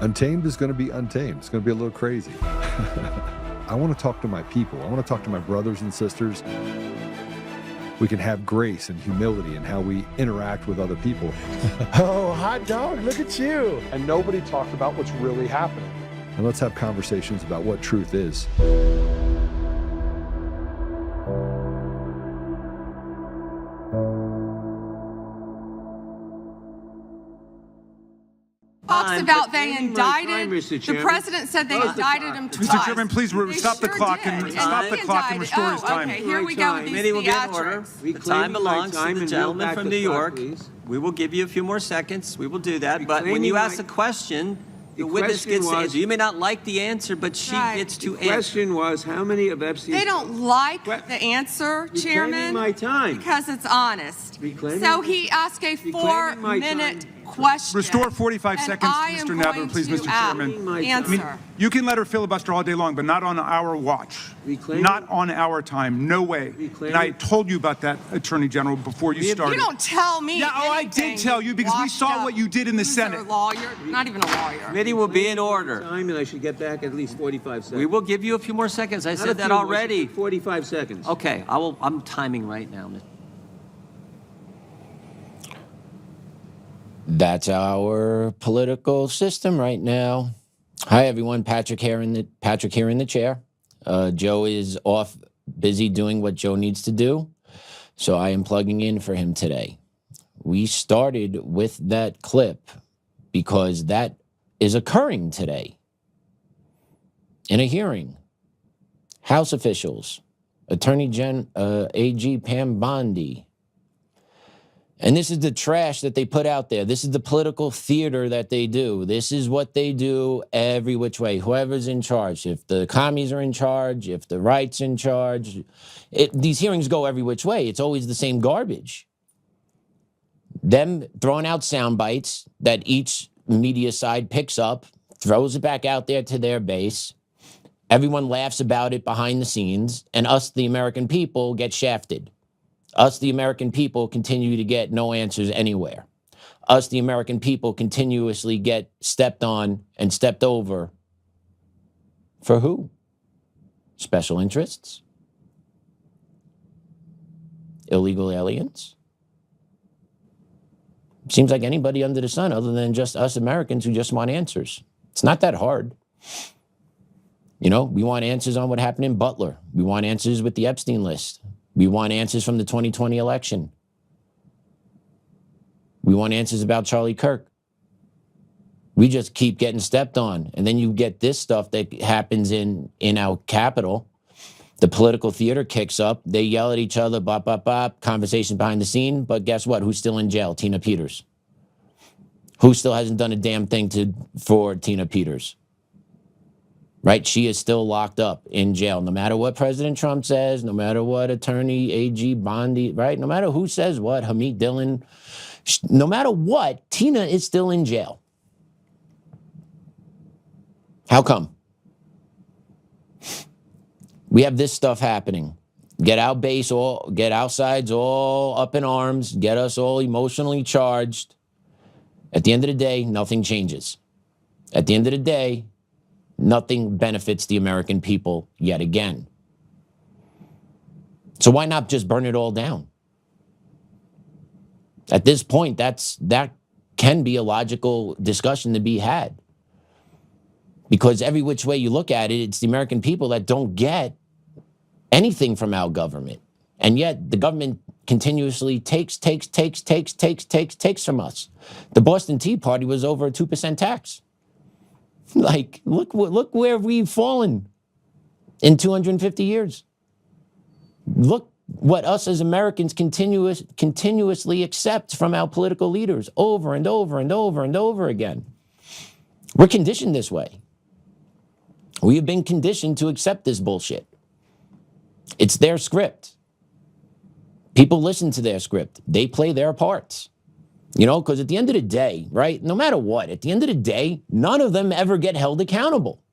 Untamed is going to be untamed. It's going to be a little crazy. I want to talk to my people. I want to talk to my brothers and sisters. We can have grace and humility in how we interact with other people. Oh, hot dog, look at you. And nobody talked about what's really happening. And let's have conversations about what truth is. Talks about they indicted. The president said they indicted him twice. Mr. Chairman, please stop the clock and restore his time. Okay, here we go with these Committee will be in order. theatrics. The time belongs to the gentleman from New York. We will give you a few more seconds. We will do that. But when you ask a question, the witness gets to answer. You may not like the answer, but she gets to answer. The question was, how many of Epstein's... They don't like the answer, Chairman, my time. because it's honest. Reclaiming- So he asked a Reclaiming my 4-minute time. question. Restore 45 and seconds, I am Mr. Nadler, going please, to Mr. Chairman. Answer. You can let her filibuster all day long, but not on our watch. Reclaiming- Not on our time. No way. Reclaiming- And I told you about that, Attorney General, before you started. You don't tell me. Yeah, I did tell you because we saw what you did in the Senate. Lawyer, not even a lawyer. Committee will be in order. Time, and I should get back at least 45 seconds. We will give you a few more seconds. I Not a said that few more, already. 45 seconds. Okay, I'm timing right now. That's our political system right now. Hi, everyone. Patrick here in the chair. Joe is off busy doing what Joe needs to do, so I am plugging in for him today. We started with that clip because that is occurring today in a hearing. House officials, AG Pam Bondi. And this is the trash that they put out there. This is the political theater that they do. This is what they do every which way. Whoever's in charge, if the commies are in charge, if the right's in charge, these hearings go every which way. It's always the same garbage. Them throwing out sound bites that each media side picks up, throws it back out there to their base. Everyone laughs about it behind the scenes, and us, the American people, get shafted. Us, the American people, continue to get no answers anywhere. Us, the American people, continuously get stepped on and stepped over. For who? Special interests? Illegal aliens? Seems like anybody under the sun other than just us Americans who just want answers. It's not that hard. You know, we want answers on what happened in Butler. We want answers with the Epstein list. We want answers from the 2020 election. We want answers about Charlie Kirk. We just keep getting stepped on. And then you get this stuff that happens in our capital. The political theater kicks up. They yell at each other, bop, bop, bop, conversation behind the scene. But guess what? Who's still in jail? Tina Peters. Who still hasn't done a damn thing for Tina Peters? Right? She is still locked up in jail, no matter what President Trump says, no matter what Attorney AG Bondi, right? No matter who says what, Hamid Dillon, no matter what, Tina is still in jail. How come? We have this stuff happening. Get our base all, get our sides all up in arms, get us all emotionally charged. At the end of the day, nothing changes. At the end of the day, nothing benefits the American people yet again. So why not just burn it all down? At this point, that can be a logical discussion to be had. Because every which way you look at it, it's the American people that don't get anything from our government. And yet the government continuously takes from us. The Boston Tea Party was over a 2% tax. Like, look where we've fallen in 250 years. Look what us as Americans continuously accept from our political leaders over and over and over and over again. We're conditioned this way. We have been conditioned to accept this bullshit. It's their script. People listen to their script. They play their parts. You know, because at the end of the day, right, no matter what, at the end of the day, none of them ever get held accountable.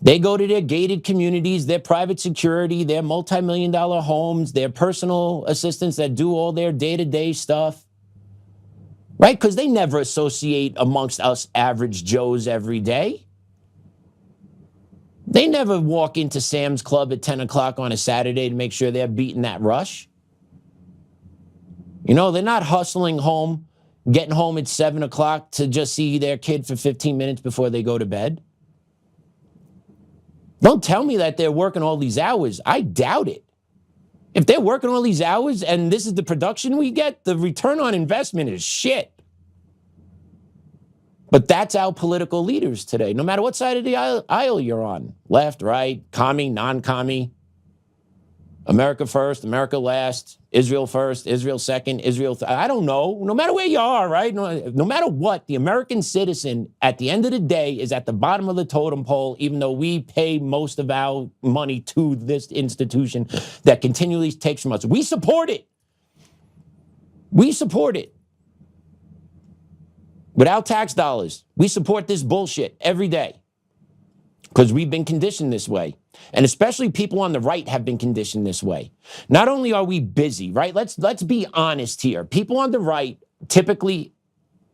They go to their gated communities, their private security, their multi-million-dollar homes, their personal assistants that do all their day-to-day stuff. right? Because they never associate amongst us average Joes every day. They never walk into Sam's Club at 10 o'clock on a Saturday to make sure they're beating that rush. You know, they're not hustling home, getting home at 7 o'clock to just see their kid for 15 minutes before they go to bed. Don't tell me that they're working all these hours. I doubt it. If they're working all these hours and this is the production we get, the return on investment is shit. But that's our political leaders today, no matter what side of the aisle you're on. Left, right, commie, non-commie, America first, America last, Israel first, Israel second, Israel I don't know. No matter where you are, right? No matter what, the American citizen at the end of the day is at the bottom of the totem pole, even though we pay most of our money to this institution that continually takes from us. We support it. We support it. With our tax dollars, we support this bullshit every day because we've been conditioned this way. And especially people on the right have been conditioned this way. Not only are we busy, right? Let's be honest here. People on the right typically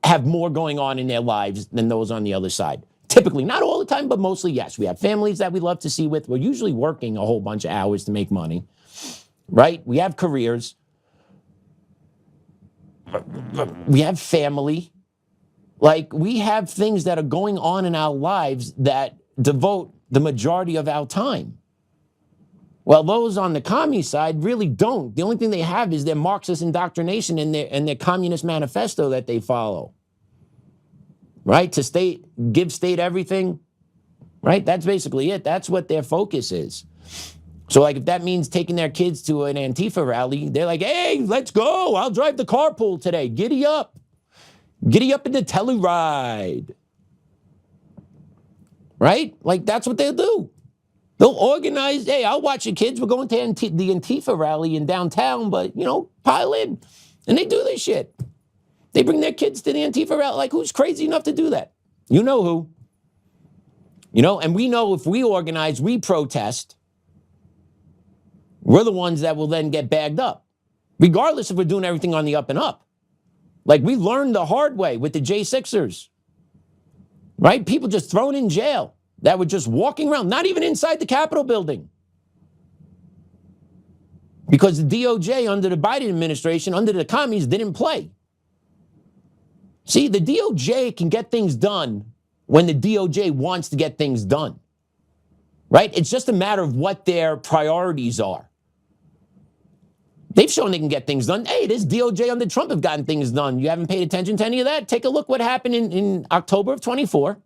have more going on in their lives than those on the other side. Typically, not all the time, but mostly, yes. We have families that we love to see with. We're usually working a whole bunch of hours to make money, right? We have careers. We have family. Like, we have things that are going on in our lives that devote the majority of our time. Well, those on the commie side really don't. The only thing they have is their Marxist indoctrination and their communist manifesto that they follow. Right? To give state everything. Right? That's basically it. That's what their focus is. So, like, if that means taking their kids to an Antifa rally, they're like, hey, let's go. I'll drive the carpool today. Giddy up. Giddy up in the Telluride. Right? Like, that's what they'll do. They'll organize, hey, I'll watch your kids. We're going to the Antifa rally in downtown, but, you know, pile in. And they do this shit. They bring their kids to the Antifa rally. Like, who's crazy enough to do that? You know who. You know, and we know if we organize, we protest, we're the ones that will then get bagged up, regardless if we're doing everything on the up and up. Like, we learned the hard way with the J6ers, right? People just thrown in jail that were just walking around, not even inside the Capitol building. Because the DOJ under the Biden administration, under the commies, didn't play. See, the DOJ can get things done when the DOJ wants to get things done, right? It's just a matter of what their priorities are. They've shown they can get things done. Hey, this DOJ under Trump have gotten things done. You haven't paid attention to any of that? Take a look what happened in October of 24.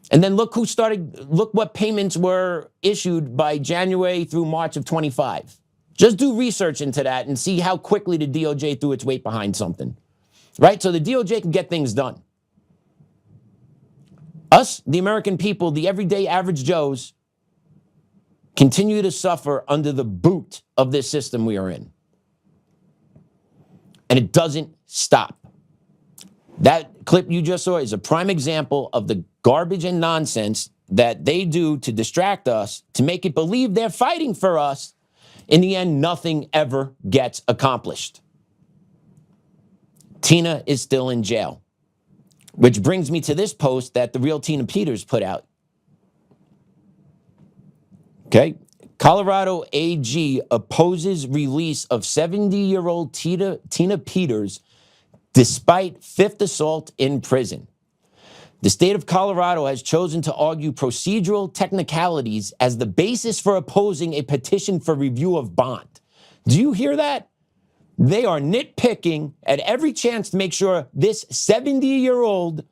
And then look what payments were issued by January through March of 25. Just do research into that and see how quickly the DOJ threw its weight behind something, right? So the DOJ can get things done. Us, the American people, the everyday average Joes, continue to suffer under the boot of this system we are in. And it doesn't stop. That clip you just saw is a prime example of the garbage and nonsense that they do to distract us, to make it believe they're fighting for us. In the end, nothing ever gets accomplished. Tina is still in jail. Which brings me to this post that the real Tina Peters put out. Okay. Colorado AG opposes release of 70-year-old Tina Peters despite fifth assault in prison. The state of Colorado has chosen to argue procedural technicalities as the basis for opposing a petition for review of bond. Do you hear that? They are nitpicking at every chance to make sure this 70-year-old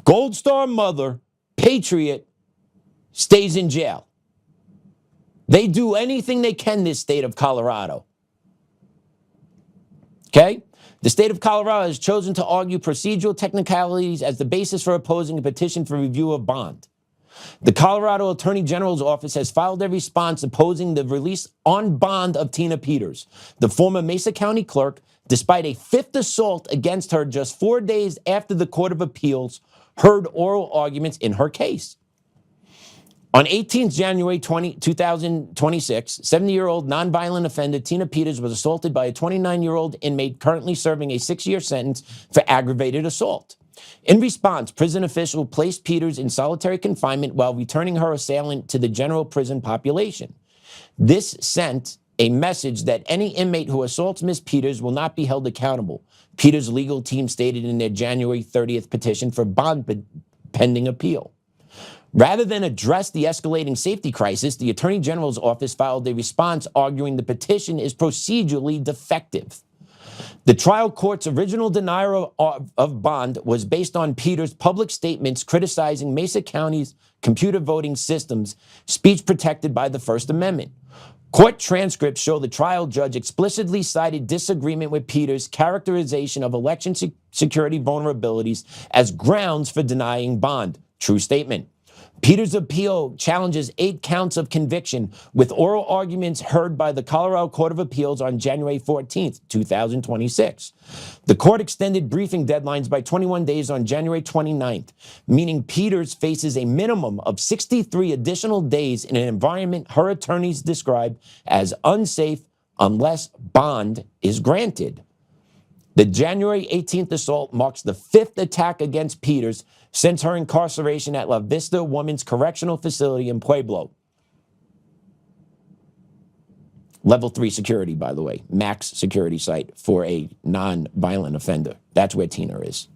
Gold Star mother, patriot, stays in jail. They do anything they can, this state of Colorado. Okay? The state of Colorado has chosen to argue procedural technicalities as the basis for opposing a petition for review of bond. The Colorado Attorney General's office has filed a response opposing the release on bond of Tina Peters, the former Mesa County clerk, despite a fifth assault against her just 4 days after the Court of Appeals heard oral arguments in her case. On 18th January 2026, 70-year-old nonviolent offender Tina Peters was assaulted by a 29-year-old inmate currently serving a 6-year sentence for aggravated assault. In response, prison officials placed Peters in solitary confinement while returning her assailant to the general prison population. This sent a message that any inmate who assaults Ms. Peters will not be held accountable, Peters' legal team stated in their January 30th petition for bond pending appeal. Rather than address the escalating safety crisis, the Attorney General's office filed a response arguing the petition is procedurally defective. The trial court's original denial of bond was based on Peters' public statements criticizing Mesa County's computer voting systems, speech protected by the First Amendment. Court transcripts show the trial judge explicitly cited disagreement with Peters' characterization of election security vulnerabilities as grounds for denying bond. True statement. Peters' appeal challenges 8 counts of conviction with oral arguments heard by the Colorado Court of Appeals on January 14th, 2026. The court extended briefing deadlines by 21 days on January 29th, meaning Peters faces a minimum of 63 additional days in an environment her attorneys describe as unsafe unless bond is granted. The January 18th assault marks the 5th attack against Peters since her incarceration at La Vista Women's Correctional Facility in Pueblo. Level 3 security, by the way, max security site for a non-violent offender. That's where Tina is.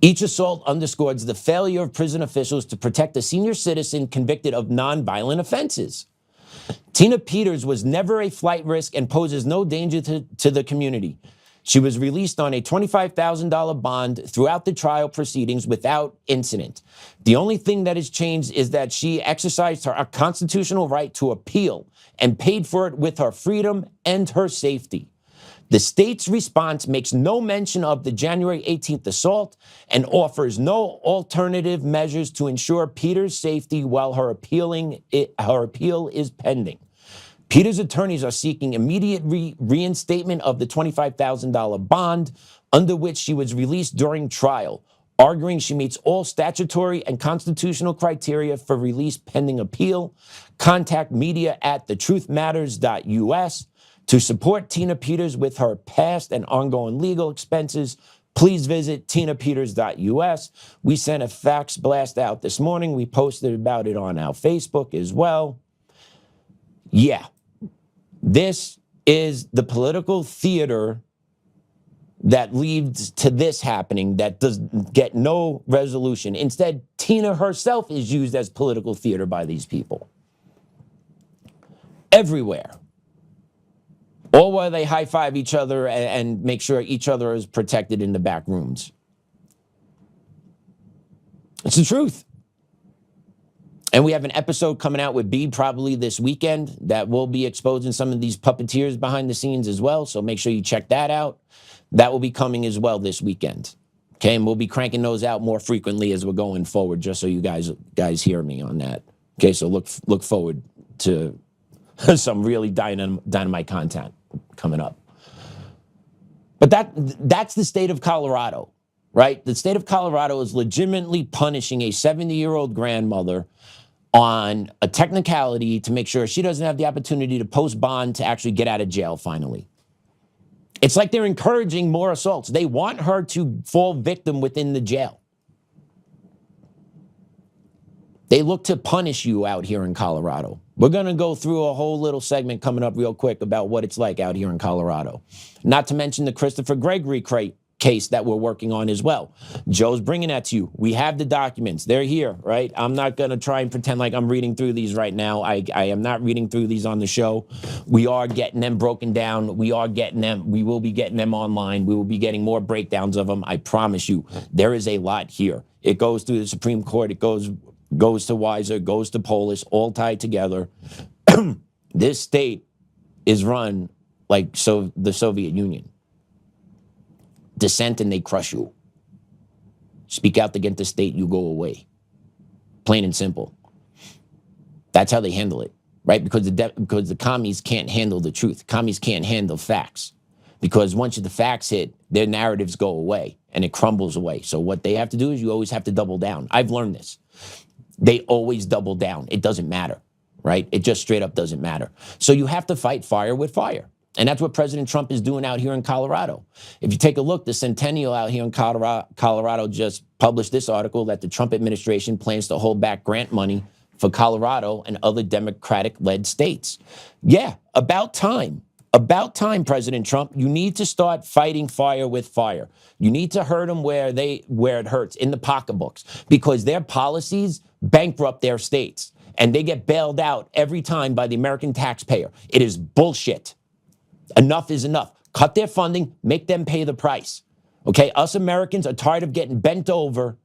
Each assault underscores the failure of prison officials to protect a senior citizen convicted of non-violent offenses. Tina Peters was never a flight risk and poses no danger to the community. She was released on a $25,000 bond throughout the trial proceedings without incident. The only thing that has changed is that she exercised her constitutional right to appeal and paid for it with her freedom and her safety. The state's response makes no mention of the January 18th assault and offers no alternative measures to ensure Peters' safety while her appeal is pending. Peters' attorneys are seeking immediate reinstatement of the $25,000 bond under which she was released during trial, arguing she meets all statutory and constitutional criteria for release pending appeal. Contact media at thetruthmatters.us. To support Tina Peters with her past and ongoing legal expenses, please visit tinapeters.us. We sent a fax blast out this morning. We posted about it on our Facebook as well. Yeah. This is the political theater that leads to this happening that does get no resolution. Instead, Tina herself is used as political theater by these people. Everywhere. All while they high-five each other and make sure each other is protected in the back rooms. It's the truth. And we have an episode coming out with B probably this weekend that will be exposing some of these puppeteers behind the scenes as well. So make sure you check that out. That will be coming as well this weekend. Okay, and we'll be cranking those out more frequently as we're going forward, just so you guys hear me on that. Okay, so look forward to some really dynamite content coming up. But that's the state of Colorado, right? The state of Colorado is legitimately punishing a 70-year-old grandmother on a technicality to make sure she doesn't have the opportunity to post bond to actually get out of jail finally. It's like they're encouraging more assaults. They want her to fall victim within the jail. They look to punish you out here in Colorado. We're going to go through a whole little segment coming up real quick about what it's like out here in Colorado. Not to mention the Christopher Gregory case that we're working on as well. Joe's bringing that to you. We have the documents. They're here, right? I'm not going to try and pretend like I'm reading through these right now. I am not reading through these on the show. We are getting them broken down. We are getting them. We will be getting them online. We will be getting more breakdowns of them. I promise you, there is a lot here. It goes through the Supreme Court. It goes to Weiser, goes to Polis, all tied together. This state is run like the Soviet Union. Dissent and they crush you. Speak out against the state, you go away. Plain and simple. That's how they handle it, right? Because the commies can't handle the truth. Commies can't handle facts. Because once the facts hit, their narratives go away and it crumbles away. So what they have to do is you always have to double down. I've learned this. they always double down. It doesn't matter, right? It just straight up doesn't matter. So you have to fight fire with fire. And that's what President Trump is doing out here in Colorado. If you take a look, the Centennial out here in Colorado just published this article that the Trump administration plans to hold back grant money for Colorado and other Democratic-led states. Yeah, about time. About time, President Trump. You need to start fighting fire with fire. You need to hurt them where it hurts, in the pocketbooks, because their policies bankrupt their states, and they get bailed out every time by the American taxpayer. It is bullshit. Enough is enough. Cut their funding, make them pay the price. Okay, us Americans are tired of getting bent over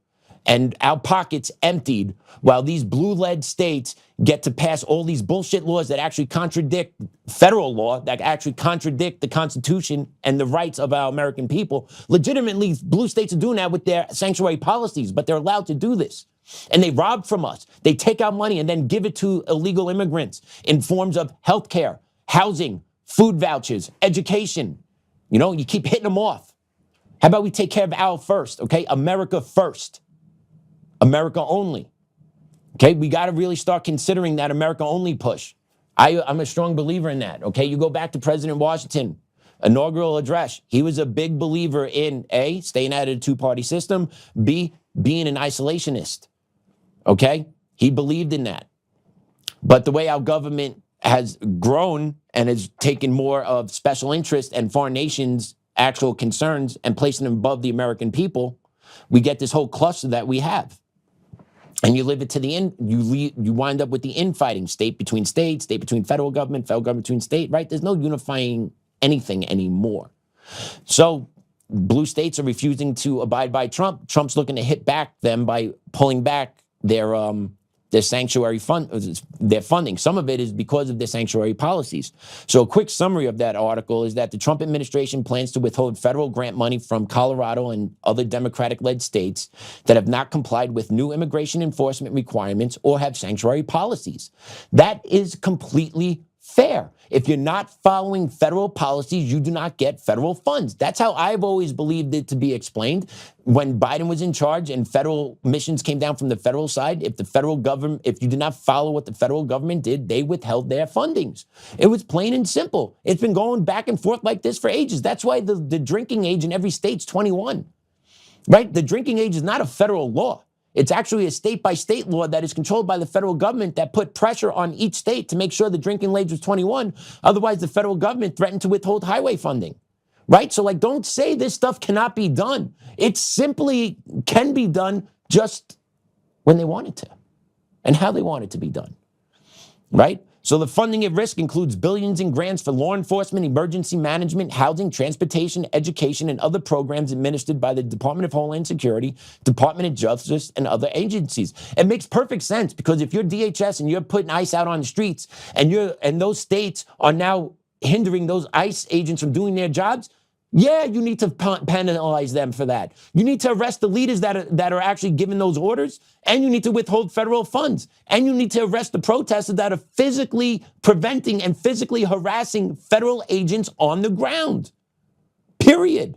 and our pockets emptied while these blue-led states get to pass all these bullshit laws that actually contradict federal law, that actually contradict the Constitution and the rights of our American people. Legitimately, blue states are doing that with their sanctuary policies, but they're allowed to do this. And they rob from us. They take our money and then give it to illegal immigrants in forms of health care, housing, food vouchers, education. You know, you keep hitting them off. How about we take care of our first, okay? America first. America only. Okay, we got to really start considering that America only push. I'm a strong believer in that, okay? You go back to President Washington, inaugural address. He was a big believer in A, staying out of the two-party system, B, being an isolationist, okay? He believed in that. But the way our government has grown and has taken more of special interest and foreign nations' actual concerns and placing them above the American people, we get this whole cluster that we have. And you live it to the end, you wind up with the infighting, state between federal government between state, right? There's no unifying anything anymore. So blue states are refusing to abide by Trump. Trump's looking to hit back them by pulling back their sanctuary their funding. Some of it is because of their sanctuary policies. So a quick summary of that article is that the Trump administration plans to withhold federal grant money from Colorado and other Democratic-led states that have not complied with new immigration enforcement requirements or have sanctuary policies. That is completely fair. If you're not following federal policies, you do not get federal funds. That's how I've always believed it to be explained. When Biden was in charge and federal missions came down from the federal side, if you did not follow what the federal government did, they withheld their fundings. It was plain and simple. It's been going back and forth like this for ages. That's why the drinking age in every state's 21, right? The drinking age is not a federal law. It's actually a state-by-state law that is controlled by the federal government that put pressure on each state to make sure the drinking age was 21. Otherwise, the federal government threatened to withhold highway funding, right? So, don't say this stuff cannot be done. It simply can be done just when they want it to and how they want it to be done, right? So the funding at risk includes billions in grants for law enforcement, emergency management, housing, transportation, education, and other programs administered by the Department of Homeland Security, Department of Justice, and other agencies. It makes perfect sense because if you're DHS and you're putting ICE out on the streets and those states are now hindering those ICE agents from doing their jobs, yeah, you need to penalize them for that. You need to arrest the leaders that are actually giving those orders, and you need to withhold federal funds, and you need to arrest the protesters that are physically preventing and physically harassing federal agents on the ground. Period.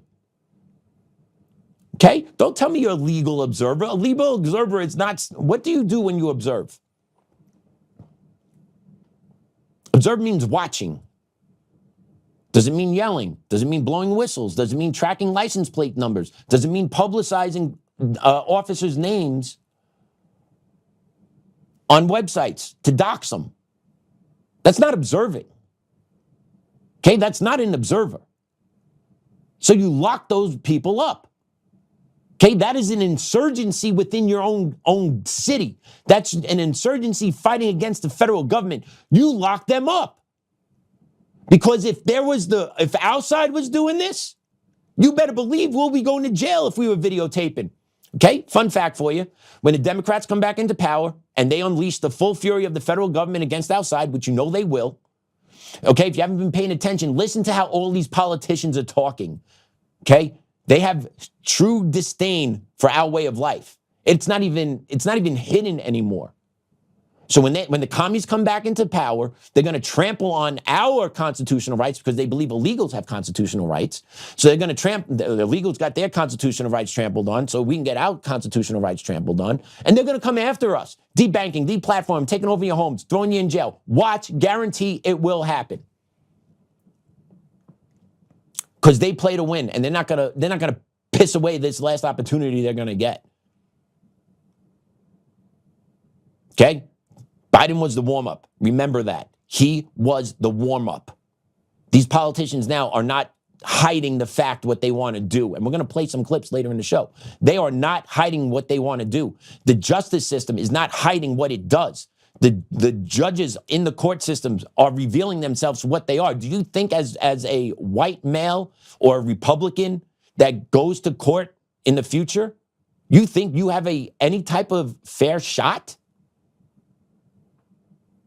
Okay? Don't tell me you're a legal observer. A legal observer is not. What do you do when you observe? Observe means watching. Does it mean yelling? Does it mean blowing whistles? Does it mean tracking license plate numbers? Does it mean publicizing officers' names on websites to dox them? That's not observing. Okay, that's not an observer. So you lock those people up. Okay, that is an insurgency within your own city. That's an insurgency fighting against the federal government. You lock them up. Because if our side was doing this, you better believe we'll be going to jail if we were videotaping. Okay, fun fact for you. When the Democrats come back into power and they unleash the full fury of the federal government against our side, which you know they will, okay, if you haven't been paying attention, listen to how all these politicians are talking, okay? They have true disdain for our way of life. It's not even hidden anymore. So when the commies come back into power, they're going to trample on our constitutional rights because they believe illegals have constitutional rights. So they're going to the illegals got their constitutional rights trampled on, so we can get our constitutional rights trampled on. And they're going to come after us. Debanking, deplatforming, taking over your homes, throwing you in jail. Watch, guarantee it will happen. Because they play to win, and they're not gonna piss away this last opportunity they're gonna get. Okay? Biden was the warm-up. Remember that. He was the warm-up. These politicians now are not hiding the fact what they want to do. And we're going to play some clips later in the show. They are not hiding what they want to do. The justice system is not hiding what it does. The judges in the court systems are revealing themselves what they are. Do you think as a white male or a Republican that goes to court in the future, you think you have any type of fair shot?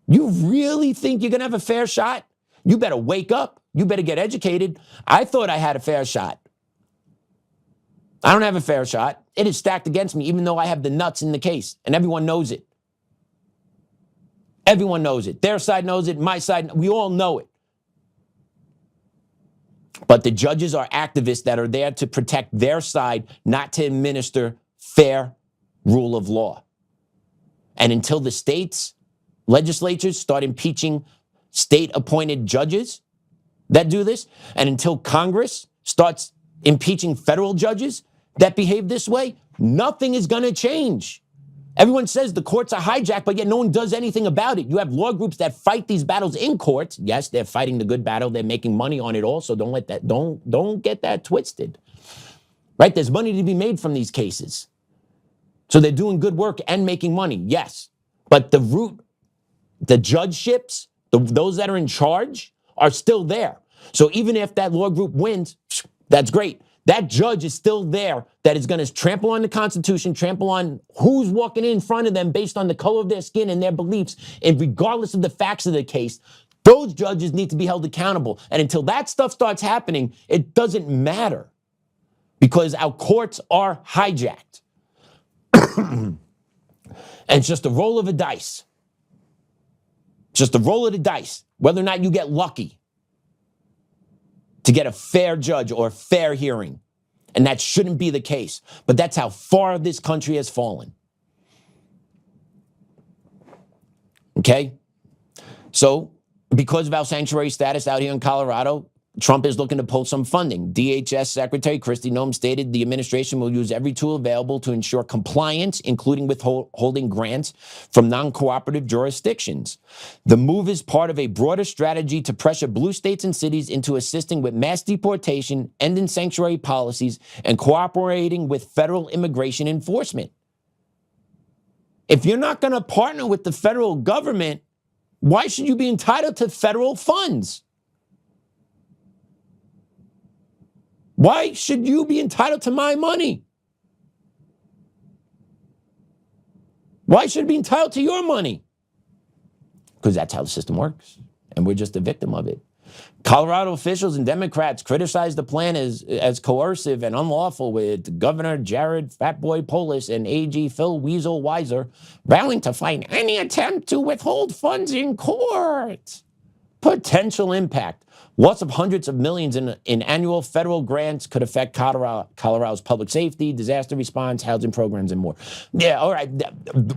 You really think you're going to have a fair shot? You better wake up. You better get educated. I thought I had a fair shot. I don't have a fair shot. It is stacked against me, even though I have the nuts in the case, and everyone knows it. Everyone knows it. Their side knows it. My side, we all know it. But the judges are activists that are there to protect their side, not to administer fair rule of law. And until the states, legislatures start impeaching state-appointed judges that do this, and until Congress starts impeaching federal judges that behave this way, nothing is going to change. Everyone says the courts are hijacked, but yet no one does anything about it. You have law groups that fight these battles in courts. Yes, they're fighting the good battle. They're making money on it also. Don't get that twisted. Right? There's money to be made from these cases. So they're doing good work and making money. Yes. But the judgeships, those that are in charge are still there. So even if that law group wins, that's great. That judge is still there that is going to trample on the Constitution, trample on who's walking in front of them based on the color of their skin and their beliefs. And regardless of the facts of the case, those judges need to be held accountable. And until that stuff starts happening, it doesn't matter because our courts are hijacked. And it's just a roll of the dice. Just a roll of the dice, whether or not you get lucky to get a fair judge or a fair hearing. And that shouldn't be the case. But that's how far this country has fallen. Okay? So, because of our sanctuary status out here in Colorado, Trump is looking to pull some funding. DHS Secretary Kristi Noem stated the administration will use every tool available to ensure compliance, including withholding grants from non-cooperative jurisdictions. The move is part of a broader strategy to pressure blue states and cities into assisting with mass deportation, ending sanctuary policies, and cooperating with federal immigration enforcement. If you're not going to partner with the federal government, why should you be entitled to federal funds? Why should you be entitled to my money? Why should I be entitled to your money? Because that's how the system works, and we're just a victim of it. Colorado officials and Democrats criticized the plan as coercive and unlawful, with Governor Jared Fatboy Polis and AG Phil Weasel Weiser vowing to fight any attempt to withhold funds in court. Potential impact. Loss of hundreds of millions in annual federal grants could affect Colorado's public safety, disaster response, housing programs, and more. Yeah, all right.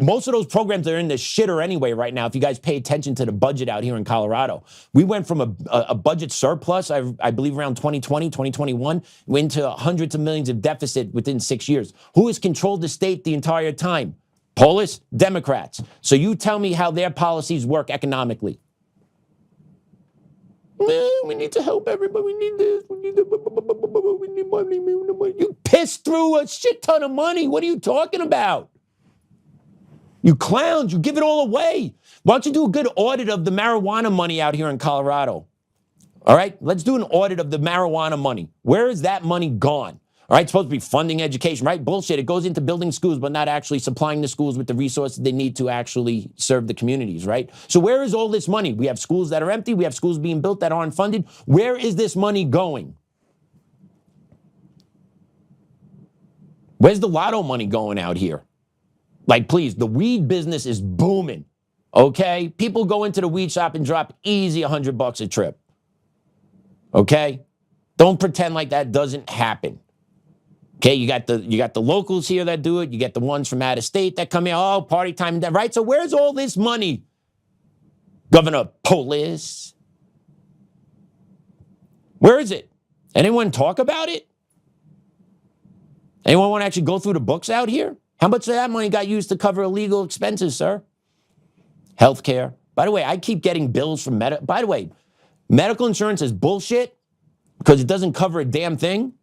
Most of those programs are in the shitter anyway right now, if you guys pay attention to the budget out here in Colorado. We went from a budget surplus, I believe around 2020, 2021, into hundreds of millions of deficit within 6 years. Who has controlled the state the entire time? Polis, Democrats. So you tell me how their policies work economically. We need to help everybody. We need this. We need money. You pissed through a shit ton of money. What are you talking about? You clowns, you give it all away. Why don't you do a good audit of the marijuana money out here in Colorado? All right, let's do an audit of the marijuana money. Where is that money gone? All right, it's supposed to be funding education, right? Bullshit. It goes into building schools, but not actually supplying the schools with the resources they need to actually serve the communities, right? So where is all this money? We have schools that are empty. We have schools being built that aren't funded. Where is this money going? Where's the lotto money going out here? Like, please, the weed business is booming. Okay? People go into the weed shop and drop easy $100 a trip. Okay? Don't pretend like that doesn't happen. Okay, you got the locals here that do it. You get the ones from out of state that come here. Oh, party time, right? So where's all this money, Governor Polis? Where is it? Anyone talk about it? Anyone want to actually go through the books out here? How much of that money got used to cover illegal expenses, sir? Healthcare. By the way, I keep getting bills from By the way, medical insurance is bullshit because it doesn't cover a damn thing.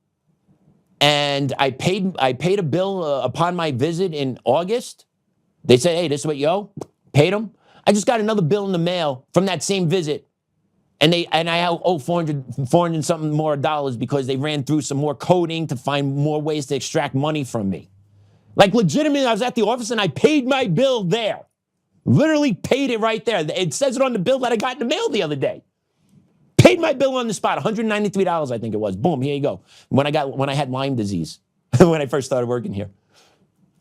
And I paid a bill upon my visit in August. They said, hey, this is what you owe. Paid them. I just got another bill in the mail from that same visit. And I owe 400 something more dollars because they ran through some more coding to find more ways to extract money from me. Like legitimately, I was at the office and I paid my bill there. Literally paid it right there. It says it on the bill that I got in the mail the other day. Paid my bill on the spot, $193, I think it was. Boom, here you go. When I had Lyme disease, when I first started working here.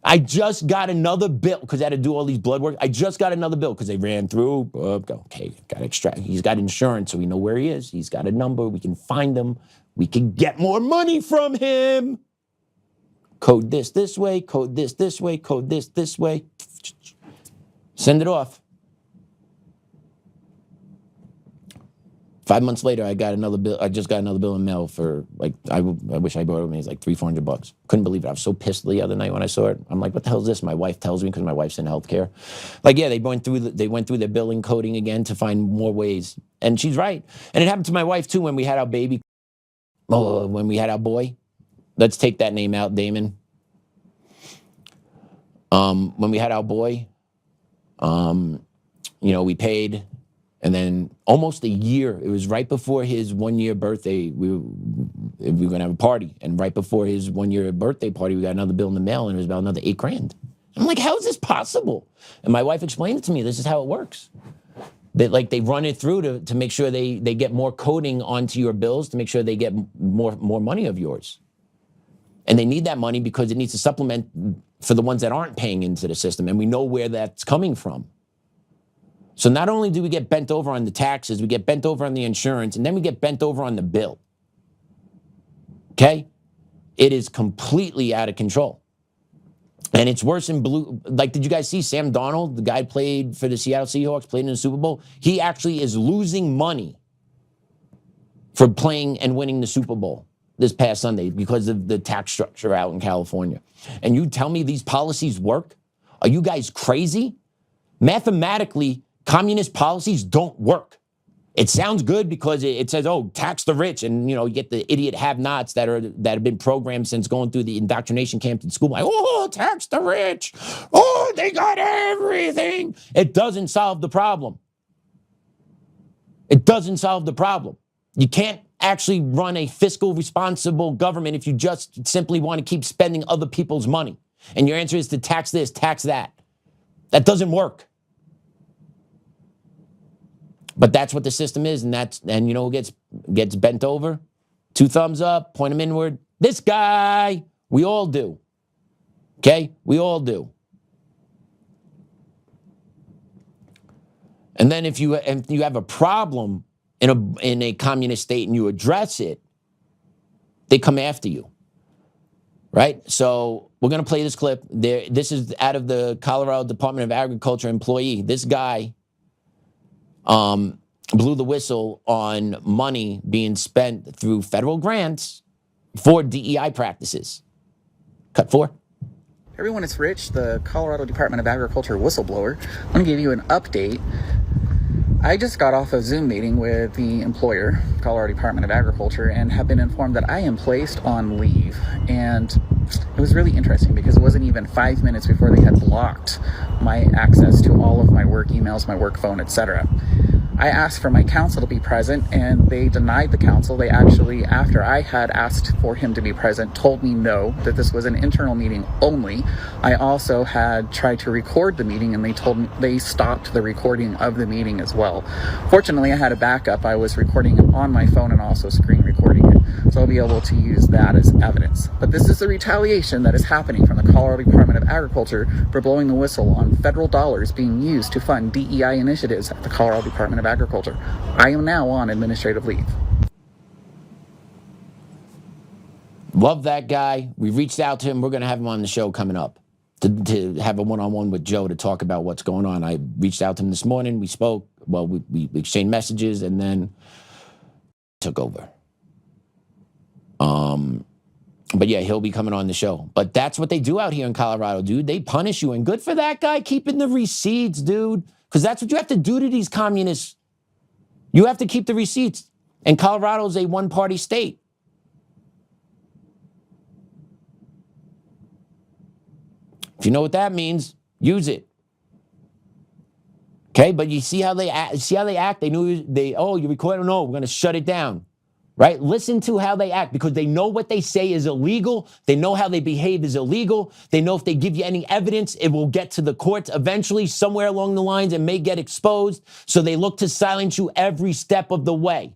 I just got another bill because I had to do all these blood work. I just got another bill because they ran through. Okay, got to extract. He's got insurance, so we know where he is. He's got a number. We can find him. We can get more money from him. Code this way, code this way, code this way. Send it off. 5 months later, I got another bill. I just got another bill in mail for like, I wish I brought it with me. It's like $300-400. Couldn't believe it. I was so pissed the other night when I saw it. I'm like, what the hell is this? My wife tells me because my wife's in healthcare. Like, yeah, they went through their billing coding again to find more ways. And she's right. And it happened to my wife too when we had our baby. When we had our boy. Let's take that name out, Damon. When we had our boy, we paid. And then almost a year, it was right before his 1 year birthday, we were going to have a party. And right before his 1 year birthday party, we got another bill in the mail and it was about another $8,000. I'm like, how is this possible? And my wife explained it to me. This is how it works. They run it through to make sure they get more coding onto your bills to make sure they get more money of yours. And they need that money because it needs to supplement for the ones that aren't paying into the system. And we know where that's coming from. So not only do we get bent over on the taxes, we get bent over on the insurance, and then we get bent over on the bill. Okay? It is completely out of control. And it's worse in blue. Like, did you guys see Sam Darnold, the guy played for the Seattle Seahawks, played in the Super Bowl? He actually is losing money for playing and winning the Super Bowl this past Sunday because of the tax structure out in California. And you tell me these policies work? Are you guys crazy? Mathematically, communist policies don't work. It sounds good because it says, oh, tax the rich. And, you get the idiot have-nots that have been programmed since going through the indoctrination camps in school. Like, oh, tax the rich. Oh, they got everything. It doesn't solve the problem. It doesn't solve the problem. You can't actually run a fiscal responsible government if you just simply want to keep spending other people's money. And your answer is to tax this, tax that. That doesn't work. But that's what the system is, and you know who gets bent over? 2 thumbs up, point them inward. This guy. We all do. Okay? We all do. And then if you have a problem in a communist state and you address it, they come after you. Right? So we're going to play this clip. This is out of the Colorado Department of Agriculture employee. This guy blew the whistle on money being spent through federal grants for DEI practices. Cut 4. Everyone, it's Rich, the Colorado Department of Agriculture whistleblower. I'm going to give you an update. I just got off a Zoom meeting with the employer, Colorado Department of Agriculture, and have been informed that I am placed on leave. And it was really interesting because it wasn't even 5 minutes before they had blocked my access to all of my work emails, my work phone, etc. I asked for my counsel to be present and they denied the counsel. They actually, after I had asked for him to be present, told me no, that this was an internal meeting only. I also had tried to record the meeting and they told me they stopped the recording of the meeting as well. Fortunately, I had a backup. I was recording it on my phone and also screen recording it. So I'll be able to use that as evidence. But this is a retaliation that is happening from the Colorado Department of Agriculture for blowing the whistle on federal dollars being used to fund DEI initiatives at the Colorado Department of Agriculture. I am now on administrative leave. Love that guy. We reached out to him. We're going to have him on the show coming up to have a one-on-one with Joe to talk about what's going on. I reached out to him this morning. We spoke. Well, we exchanged messages and then took over. But yeah, he'll be coming on the show. But that's what they do out here in Colorado, dude. They punish you. And good for that guy keeping the receipts, dude. Because that's what you have to do to these communists. You have to keep the receipts. And Colorado is a one-party state. If you know what that means, use it. Okay, but you see how they act? They knew you recorded? No, we're going to shut it down. Right? Listen to how they act because they know what they say is illegal. They know how they behave is illegal. They know if they give you any evidence, it will get to the courts eventually somewhere along the lines and may get exposed. So they look to silence you every step of the way.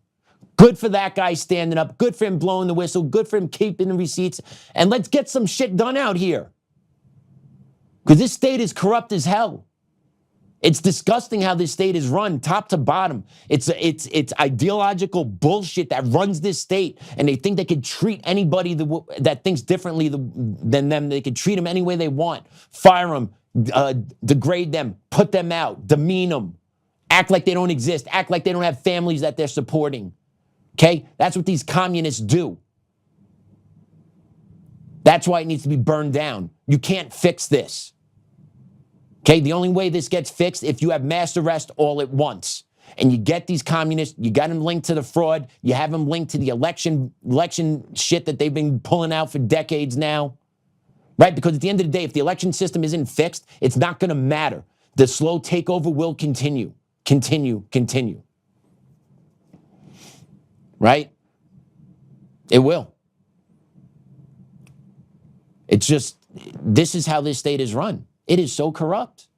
Good for that guy standing up. Good for him blowing the whistle. Good for him keeping the receipts. And let's get some shit done out here. Because this state is corrupt as hell. It's disgusting how this state is run, top to bottom. It's ideological bullshit that runs this state, and they think they could treat anybody that thinks differently than them. They could treat them any way they want, fire them, degrade them, put them out, demean them, act like they don't exist, act like they don't have families that they're supporting. Okay, that's what these communists do. That's why it needs to be burned down. You can't fix this. Okay, the only way this gets fixed if you have mass arrest all at once. And you get these communists, you got them linked to the fraud, you have them linked to the election shit that they've been pulling out for decades now. Right? Because at the end of the day, if the election system isn't fixed, it's not going to matter. The slow takeover will continue. Right? It will. It's just, this is how this state is run. It is so corrupt.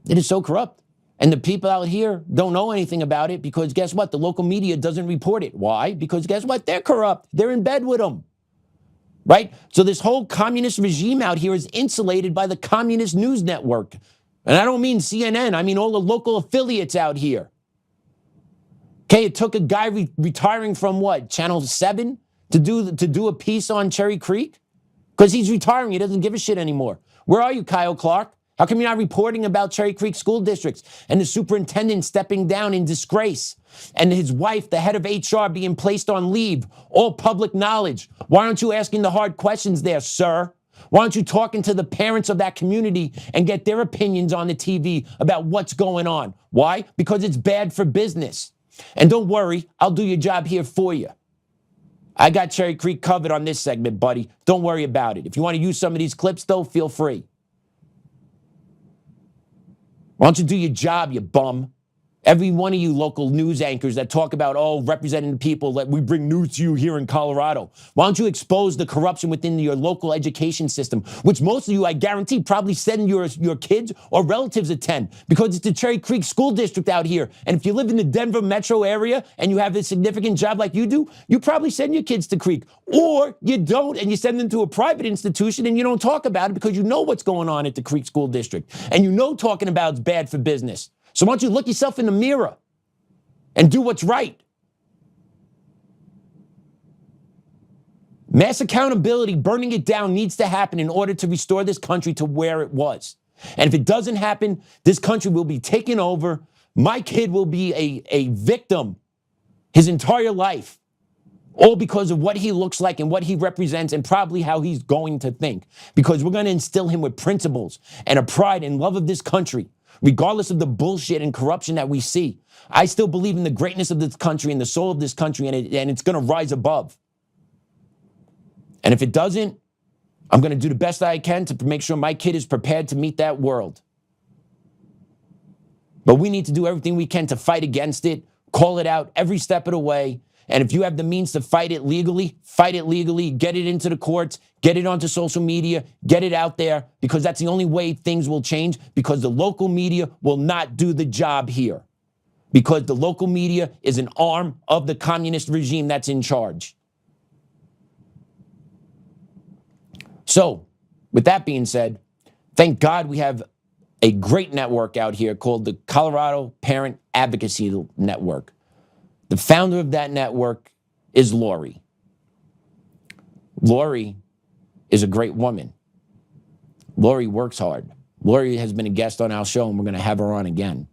It is so corrupt. And the people out here don't know anything about it because guess what? The local media doesn't report it. Why? Because guess what? They're corrupt. They're in bed with them. Right? So this whole communist regime out here is insulated by the communist news network. And I don't mean CNN. I mean all the local affiliates out here. Okay, it took a guy retiring from what? Channel 7 to do a piece on Cherry Creek? Because he's retiring. He doesn't give a shit anymore. Where are you, Kyle Clark? How come you're not reporting about Cherry Creek school districts and the superintendent stepping down in disgrace and his wife, the head of HR, being placed on leave? All public knowledge. Why aren't you asking the hard questions there, sir? Why aren't you talking to the parents of that community and get their opinions on the TV about what's going on? Why? Because it's bad for business. And don't worry, I'll do your job here for you. I got Cherry Creek covered on this segment, buddy. Don't worry about it. If you want to use some of these clips, though, feel free. Why don't you do your job, you bum? Every one of you local news anchors that talk about, representing the people, that we bring news to you here in Colorado. Why don't you expose the corruption within your local education system, which most of you, I guarantee, probably send your kids or relatives attend because it's the Cherry Creek School District out here. And if you live in the Denver metro area and you have a significant job like you do, you probably send your kids to Creek. Or you don't and you send them to a private institution and you don't talk about it because you know what's going on at the Creek School District. And you know talking about it's bad for business. So why don't you look yourself in the mirror and do what's right? Mass accountability, burning it down, needs to happen in order to restore this country to where it was. And if it doesn't happen, this country will be taken over. My kid will be a victim his entire life, all because of what he looks like and what he represents and probably how he's going to think. Because we're going to instill him with principles and a pride and love of this country. Regardless of the bullshit and corruption that we see, I still believe in the greatness of this country and the soul of this country, and it's going to rise above. And if it doesn't, I'm going to do the best I can to make sure my kid is prepared to meet that world. But we need to do everything we can to fight against it, call it out every step of the way. And if you have the means to fight it legally, get it into the courts, get it onto social media, get it out there, because that's the only way things will change, because the local media will not do the job here. Because the local media is an arm of the communist regime that's in charge. So, with that being said, thank God we have a great network out here called the Colorado Parent Advocacy Network. The founder of that network is Lori. Lori is a great woman. Lori works hard. Lori has been a guest on our show, and we're going to have her on again.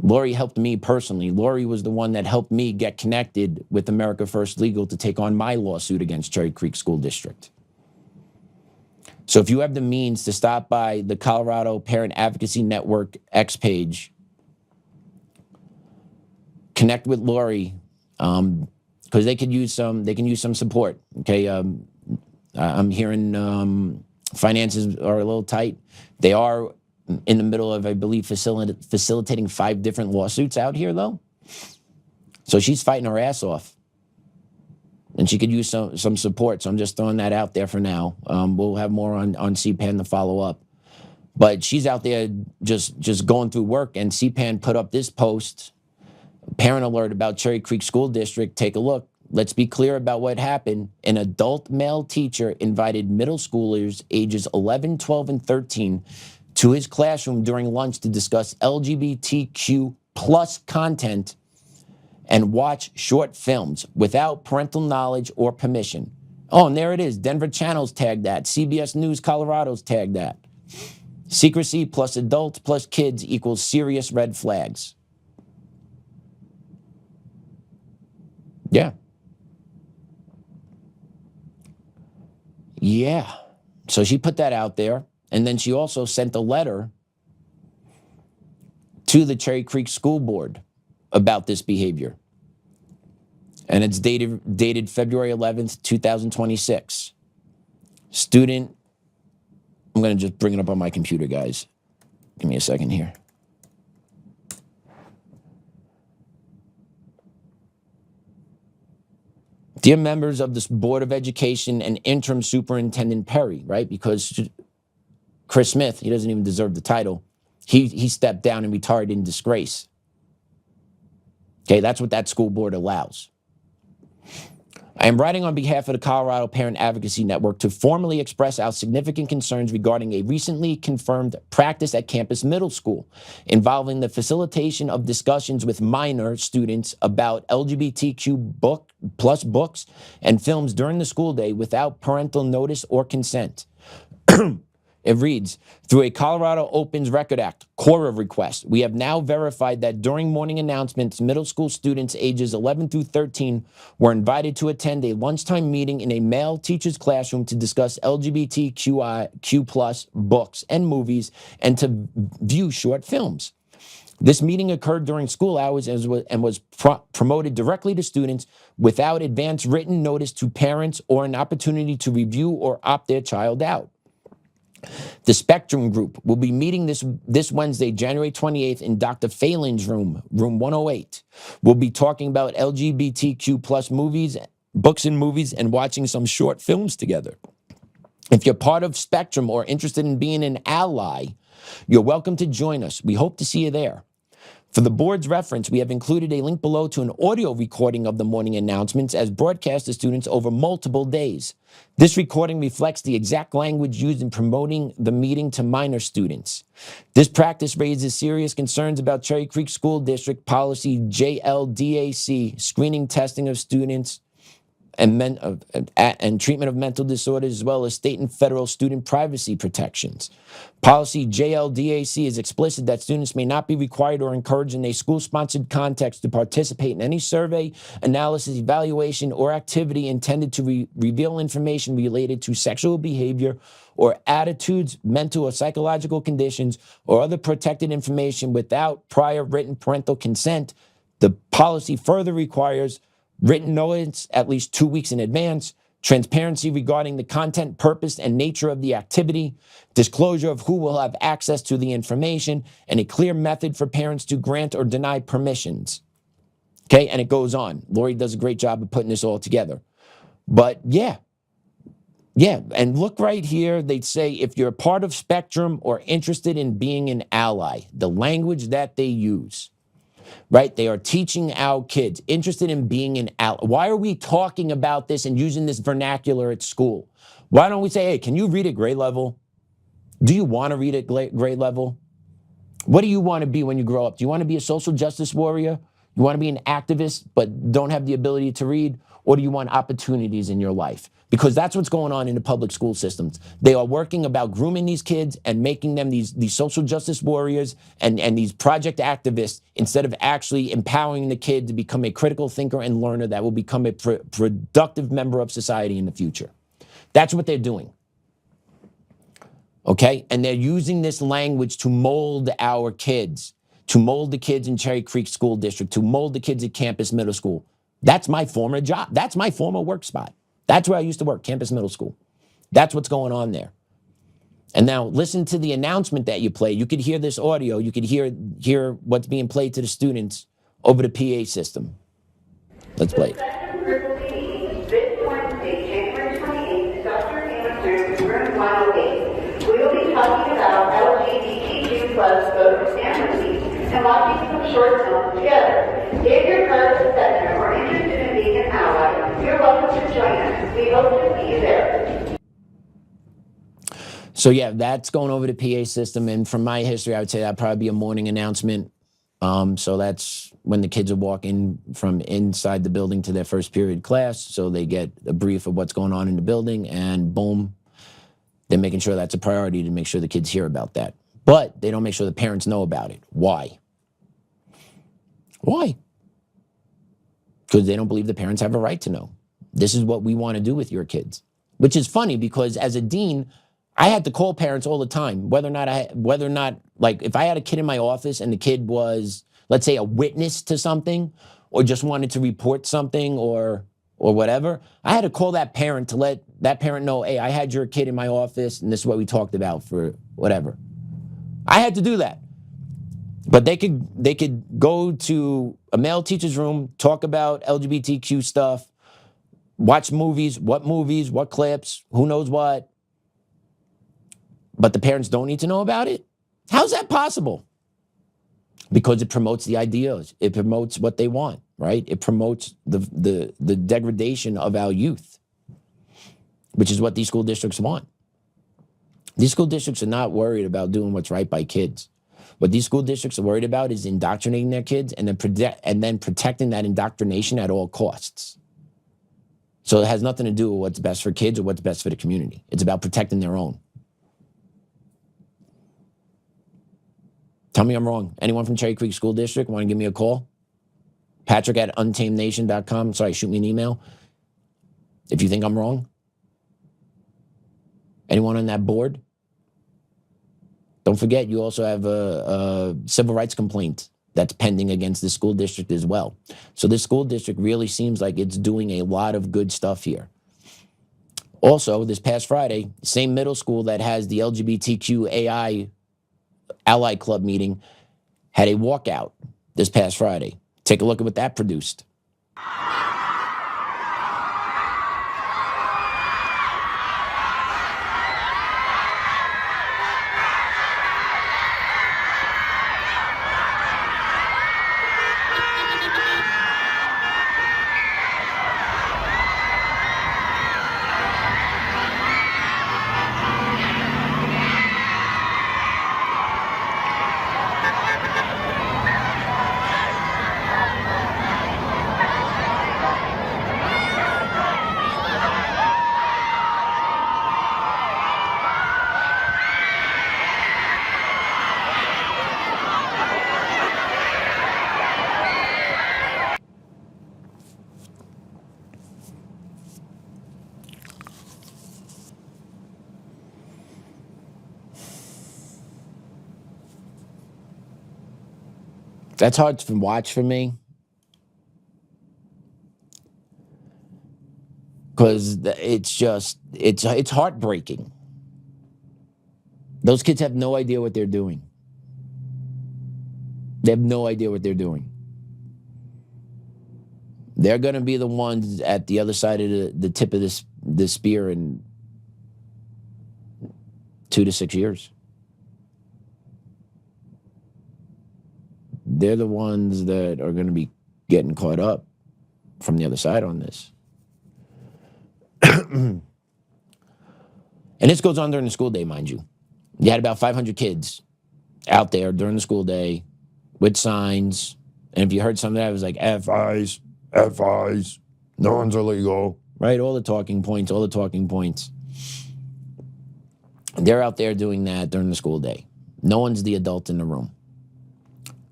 Lori helped me personally. Lori was the one that helped me get connected with America First Legal to take on my lawsuit against Cherry Creek School District. So if you have the means to stop by the Colorado Parent Advocacy Network X page, connect with Lori, because they can use some support. Okay, I'm hearing finances are a little tight. They are in the middle of, I believe, facilitating 5 different lawsuits out here, though. So she's fighting her ass off. And she could use some support. So I'm just throwing that out there for now. We'll have more on CPAN to follow up. But she's out there just going through work. And CPAN put up this post, parent alert about Cherry Creek School District. Take a look. Let's be clear about what happened. An adult male teacher invited middle schoolers ages 11, 12, and 13 to his classroom during lunch to discuss LGBTQ plus content and watch short films without parental knowledge or permission. Oh, and there it is. Denver Channel's tagged that. CBS News Colorado's tagged that. Secrecy plus adults plus kids equals serious red flags. Yeah. Yeah. So she put that out there. And then she also sent a letter to the Cherry Creek School Board about this behavior. And it's dated February 11th, 2026. Student, I'm going to just bring it up on my computer, guys. Give me a second here. Dear members of this Board of Education and Interim Superintendent Perry, right? Because Chris Smith, he doesn't even deserve the title. He stepped down and retired in disgrace. Okay, that's what that school board allows. I am writing on behalf of the Colorado Parent Advocacy Network to formally express our significant concerns regarding a recently confirmed practice at Campus Middle School involving the facilitation of discussions with minor students about LGBTQ plus books and films during the school day without parental notice or consent. It reads, through a Colorado Opens Record Act CORA request, we have now verified that during morning announcements, middle school students ages 11 through 13 were invited to attend a lunchtime meeting in a male teacher's classroom to discuss LGBTQ plus books and movies and to view short films. This meeting occurred during school hours and was promoted directly to students without advance written notice to parents or an opportunity to review or opt their child out. The Spectrum Group will be meeting this Wednesday, January 28th, in Dr. Phelan's room 108. We'll be talking about LGBTQ plus movies, books and movies, and watching some short films together. If you're part of Spectrum or interested in being an ally, you're welcome to join us. We hope to see you there. For the board's reference, we have included a link below to an audio recording of the morning announcements as broadcast to students over multiple days. This recording reflects the exact language used in promoting the meeting to minor students. This practice raises serious concerns about Cherry Creek School District Policy JLDAC, screening testing of students and treatment of mental disorders, as well as state and federal student privacy protections. Policy JLDAC is explicit that students may not be required or encouraged in a school-sponsored context to participate in any survey, analysis, evaluation, or activity intended to reveal information related to sexual behavior or attitudes, mental or psychological conditions, or other protected information without prior written parental consent. The policy further requires written notice at least 2 weeks in advance, transparency regarding the content, purpose, and nature of the activity, disclosure of who will have access to the information, and a clear method for parents to grant or deny permissions. Okay, and it goes on. Lori does a great job of putting this all together. But yeah, and look right here, they'd say if you're a part of Spectrum or interested in being an ally, the language that they use. right? They are teaching our kids, interested in being an ally. Why are we talking about this and using this vernacular at school? Why don't we say, hey, can you read at grade level? Do you want to read at grade level? What do you want to be when you grow up? Do you want to be a social justice warrior? You want to be an activist but don't have the ability to read? Or do you want opportunities in your life? Because that's what's going on in the public school systems. They are working about grooming these kids and making them these social justice warriors and these project activists instead of actually empowering the kid to become a critical thinker and learner that will become a productive member of society in the future. That's what they're doing. Okay? And they're using this language to mold our kids, to mold the kids in Cherry Creek School District, to mold the kids at Campus Middle School. That's my former job. That's my former work spot. That's where I used to work, Campus Middle School. That's what's going on there. And now listen to the announcement that you play. You could hear this audio. You could hear what's being played to the students over the PA system. Let's play it. This Wednesday, January 28th, Dr. Amidst, room 108. We will be talking about LGBTQ plus voter families and watching some short films together. If you're part of the sector or interested in being an ally, you're welcome to join us. We hope to see you there. So yeah, that's going over the PA system. And from my history, I would say that'd probably be a morning announcement. So that's when the kids are walking from inside the building to their first period class. So they get a brief of what's going on in the building and boom, they're making sure that's a priority to make sure the kids hear about that. But they don't make sure the parents know about it. Why? Why? Because they don't believe the parents have a right to know. This is what we want to do with your kids. Which is funny because as a dean, I had to call parents all the time, whether or not, like if I had a kid in my office and the kid was, let's say, a witness to something or just wanted to report something or whatever, I had to call that parent to let that parent know, hey, I had your kid in my office and this is what we talked about for whatever. I had to do that. But they could go to a male teacher's room, talk about LGBTQ stuff, watch movies, what clips, who knows what. But the parents don't need to know about it? How's that possible? Because it promotes the ideas. It promotes what they want, right? It promotes the degradation of our youth, which is what these school districts want. These school districts are not worried about doing what's right by kids. What these school districts are worried about is indoctrinating their kids and then protecting that indoctrination at all costs. So it has nothing to do with what's best for kids or what's best for the community. It's about protecting their own. Tell me I'm wrong. Anyone from Cherry Creek School District want to give me a call? Patrick@untamednation.com. Sorry, shoot me an email if you think I'm wrong. Anyone on that board? Don't forget, you also have a civil rights complaint that's pending against the school district as well. So this school district really seems like it's doing a lot of good stuff here. Also, this past Friday, same middle school that has the LGBTQ AI Ally Club meeting had a walkout this past Friday. Take a look at what that produced. That's hard to watch for me because it's heartbreaking. Those kids have no idea what they're doing. They have no idea what they're doing. They're going to be the ones at the other side of the tip of this spear in 2 to 6 years. they're the ones that are going to be getting caught up from the other side on this. And this goes on during the school day, mind you. You had about 500 kids out there during the school day with signs. And if you heard some of that, it was like, FIs, FIs, no one's illegal. Right? All the talking points. They're out there doing that during the school day. No one's the adult in the room.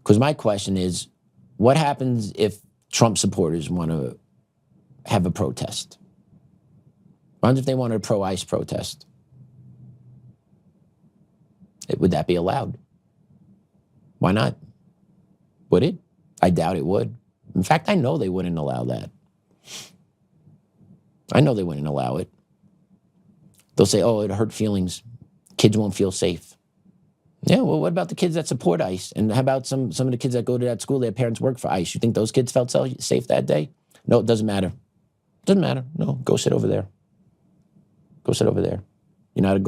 Because my question is, what happens if Trump supporters want to have a protest? What happens if they want a pro-ICE protest? Would that be allowed? Why not? Would it? I doubt it would. In fact, I know they wouldn't allow that. I know they wouldn't allow it. They'll say, oh, it hurt feelings. Kids won't feel safe. Yeah, well, what about the kids that support ICE? And how about some of the kids that go to that school, their parents work for ICE? You think those kids felt safe that day? No, it doesn't matter. Doesn't matter. No, go sit over there. Go sit over there. You're not the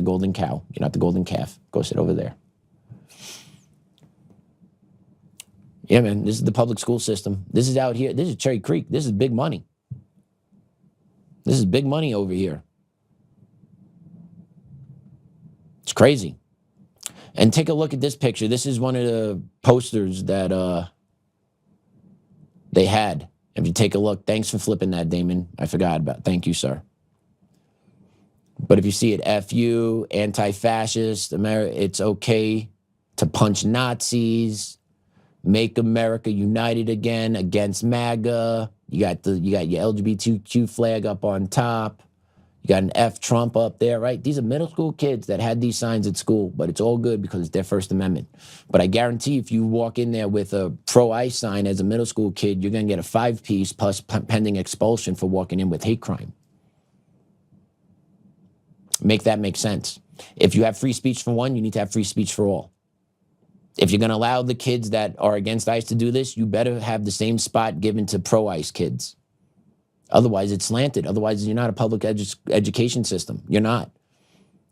golden cow. You're not the golden calf. Go sit over there. Yeah, man, this is the public school system. This is out here. This is Cherry Creek. This is big money. This is big money over here. It's crazy. And take a look at this picture. This is one of the posters that they had. If you take a look, thanks for flipping that, Damon. I forgot about it. Thank you, sir. But if you see it, FU, anti-fascist, it's okay to punch Nazis, make America united again against MAGA. You got your LGBTQ flag up on top. You got an F Trump up there, right? These are middle school kids that had these signs at school, but it's all good because it's their First Amendment. But I guarantee if you walk in there with a pro-ICE sign as a middle school kid, you're going to get a 5-piece plus pending expulsion for walking in with hate crime. Make that make sense. If you have free speech for one, you need to have free speech for all. If you're going to allow the kids that are against ICE to do this, you better have the same spot given to pro-ICE kids. Otherwise, it's slanted. Otherwise, you're not a public education system. You're not.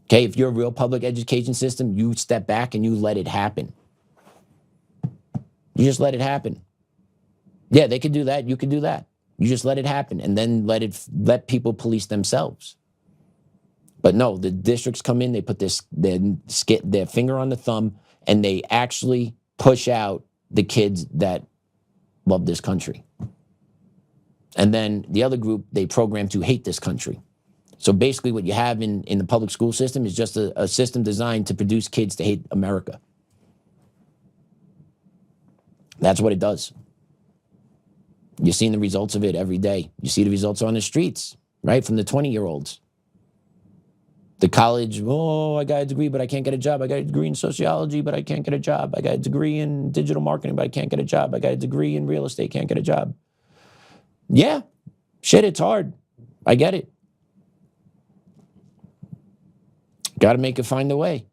Okay, if you're a real public education system, you step back and you let it happen. You just let it happen. Yeah, they could do that. You could do that. You just let it happen and then let people police themselves. But no, the districts come in, they put their finger on the thumb, and they actually push out the kids that love this country. And then the other group, they program to hate this country. So basically what you have in the public school system is just a system designed to produce kids to hate America. That's what it does. You're seeing the results of it every day. You see the results on the streets, right? From the 20-year-olds. The college, I got a degree, but I can't get a job. I got a degree in sociology, but I can't get a job. I got a degree in digital marketing, but I can't get a job. I got a degree in real estate, can't get a job. Yeah, shit, it's hard. I get it. Got to make it find a way.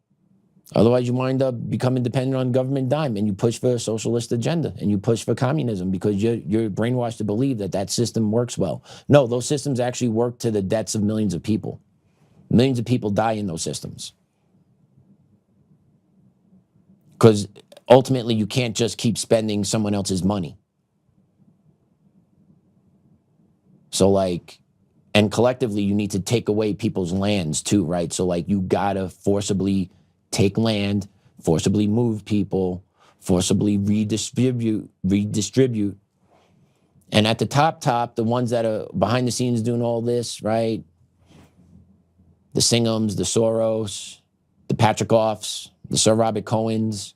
Otherwise, you wind up becoming dependent on government dime, and you push for a socialist agenda, and you push for communism because you're brainwashed to believe that system works well. No, those systems actually work to the deaths of millions of people. Millions of people die in those systems. Because ultimately, you can't just keep spending someone else's money. So and collectively, you need to take away people's lands too, right? So you gotta forcibly take land, forcibly move people, forcibly redistribute. And at the top, the ones that are behind the scenes doing all this, right? The Singhams, the Soros, the Patrickoffs, the Sir Robert Cohens,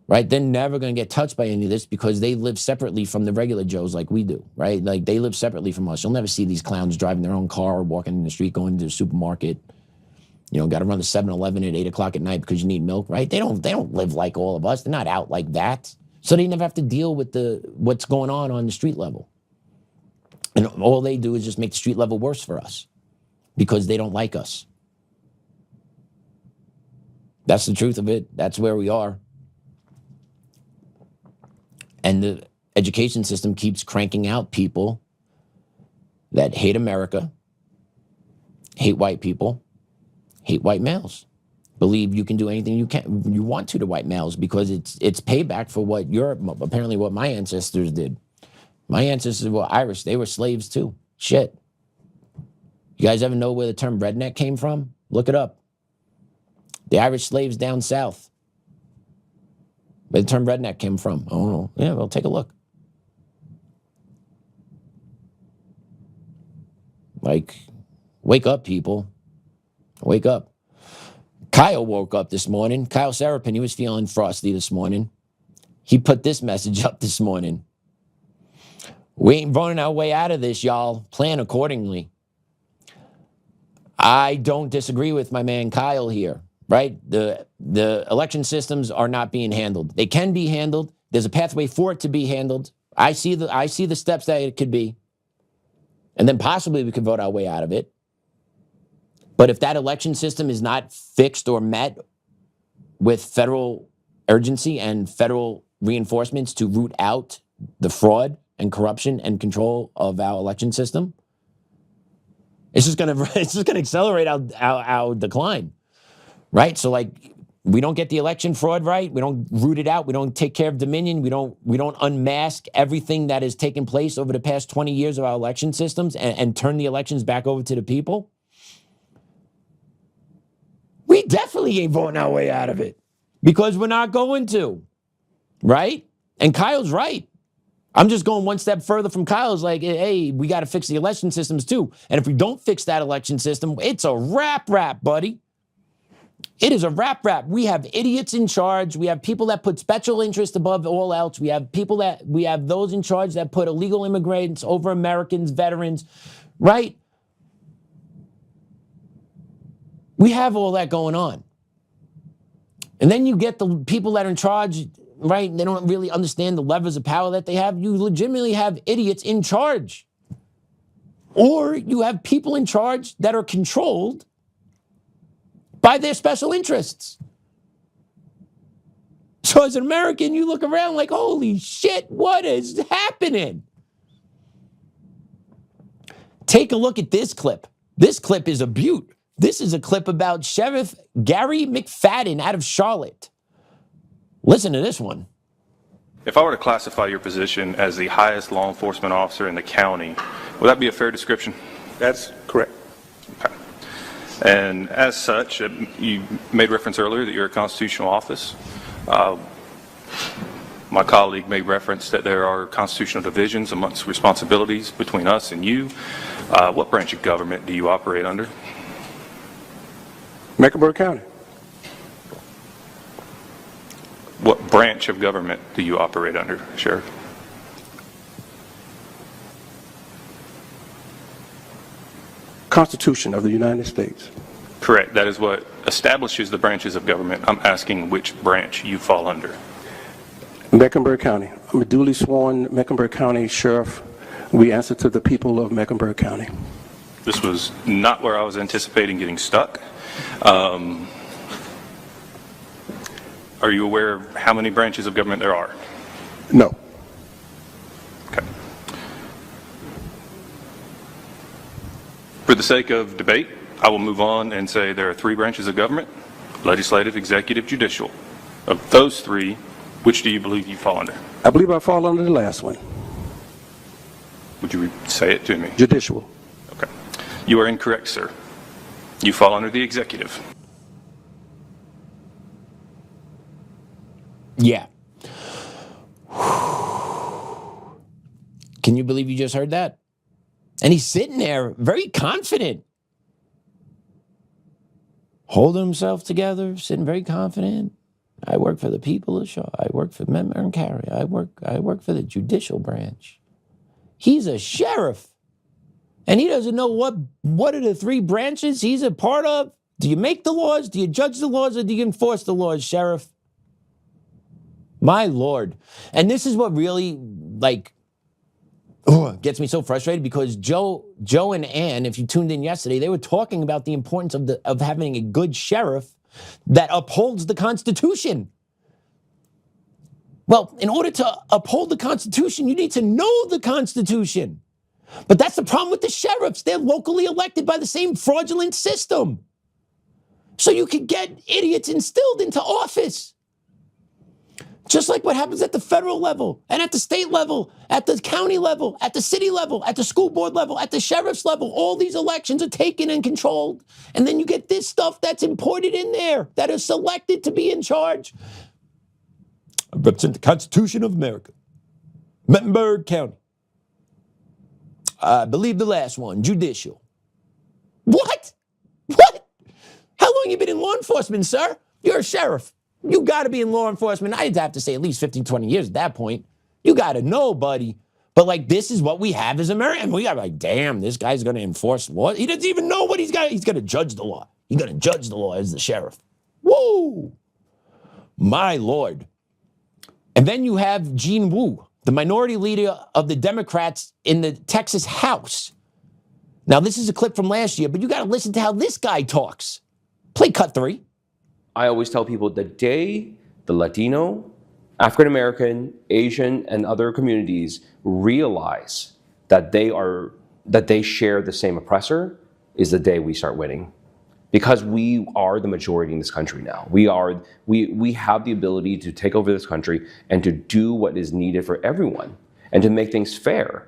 right? They're never going to get touched by any of this because they live separately from the regular Joes like we do, right? They live separately from us. You'll never see these clowns driving their own car or walking in the street, going to the supermarket. Got to run the 7-Eleven at 8 o'clock at night because you need milk, right? They don't live like all of us. They're not out like that. So they never have to deal with what's going on the street level. And all they do is just make the street level worse for us because they don't like us. That's the truth of it. That's where we are. And the education system keeps cranking out people that hate America, hate white people, hate white males, believe you can do anything you want to white males, because it's payback for what apparently what my ancestors did. My ancestors were Irish. They were slaves too. Shit. You guys ever know where the term redneck came from? Look it up. The Irish slaves down south. Where the term redneck came from. I don't know. Yeah, well, take a look. Like, wake up, people. Wake up. Kyle woke up this morning. Kyle Serapin, he was feeling frosty this morning. He put this message up this morning. We ain't running our way out of this, y'all. Plan accordingly. I don't disagree with my man Kyle here, right? The election systems are not being handled. They can be handled. There's a pathway for it to be handled. I see the steps that it could be. And then possibly we could vote our way out of it. But if that election system is not fixed or met with federal urgency and federal reinforcements to root out the fraud and corruption and control of our election system, it's just gonna accelerate our decline, right? So like, we don't get the election fraud right, we don't root it out, we don't take care of Dominion, we don't unmask everything that has taken place over the past 20 years of our election systems and turn the elections back over to the people. We definitely ain't voting our way out of it, because we're not going to, right? And Kyle's right. I'm just going one step further from Kyle's, like, hey, we got to fix the election systems too. And if we don't fix that election system, it's a wrap, buddy. It is a wrap. We have idiots in charge. We have people that put special interest above all else. We have those in charge that put illegal immigrants over Americans, veterans, right? We have all that going on. And then you get the people that are in charge, right? They don't really understand the levers of power that they have. You legitimately have idiots in charge. Or you have people in charge that are controlled by their special interests. So as an American, you look around like, holy shit, what is happening? Take a look at this clip. This clip is a beaut. This is a clip about Sheriff Gary McFadden out of Charlotte. Listen to this one. If I were to classify your position as the highest law enforcement officer in the county, would that be a fair description? That's correct. Okay. And as such, you made reference earlier that you're a constitutional office. My colleague made reference that there are constitutional divisions amongst responsibilities between us and you. What branch of government do you operate under? Mecklenburg County. What branch of government do you operate under, Sheriff? Constitution of the United States. Correct. That is what establishes the branches of government. I'm asking which branch you fall under. Mecklenburg County. I'm a duly sworn Mecklenburg County Sheriff. We answer to the people of Mecklenburg County. This was not where I was anticipating getting stuck. Are you aware of how many branches of government there are? No. Okay. For the sake of debate, I will move on and say there are 3 branches of government: legislative, executive, judicial. Of those 3, which do you believe you fall under? I believe I fall under the last one. Would you say it to me? Judicial. Okay. You are incorrect, sir. You fall under the executive. Yeah. Can you believe you just heard that? And he's sitting there very confident, holding himself together, sitting very confident. I work for the people of Shaw. I work for Member and Carey. I work for the judicial branch. He's a sheriff. And he doesn't know what are the 3 branches he's a part of. Do you make the laws? Do you judge the laws? Or do you enforce the laws, Sheriff? My Lord. And this is what really, gets me so frustrated, because Joe and Ann, if you tuned in yesterday, they were talking about the importance of having a good sheriff that upholds the Constitution. Well, in order to uphold the Constitution, you need to know the Constitution. But that's the problem with the sheriffs. They're locally elected by the same fraudulent system. so you can get idiots instilled into office. Just like what happens at the federal level and at the state level, at the county level, at the city level, at the school board level, at the sheriff's level. All these elections are taken and controlled. And then you get this stuff that's imported in there that is selected to be in charge. I represent the Constitution of America. Mecklenburg County. I believe the last one, judicial. What? What? How long you been in law enforcement, sir? You're a sheriff. You got to be in law enforcement. I'd have to say at least 15, 20 years at that point. You got to know, buddy. But like, this is what we have as Americans. We got like, damn, this guy's going to enforce law. He doesn't even know what he's got. He's going to judge the law. He's going to judge the law as the sheriff. Woo! My Lord. And then you have Gene Wu, the minority leader of the Democrats in the Texas House. Now, this is a clip from last year, but you got to listen to how this guy talks. Play cut 3. I always tell people the day the Latino, African American, Asian, and other communities realize that they share the same oppressor is the day we start winning. Because we are the majority in this country now. We have the ability to take over this country and to do what is needed for everyone and to make things fair.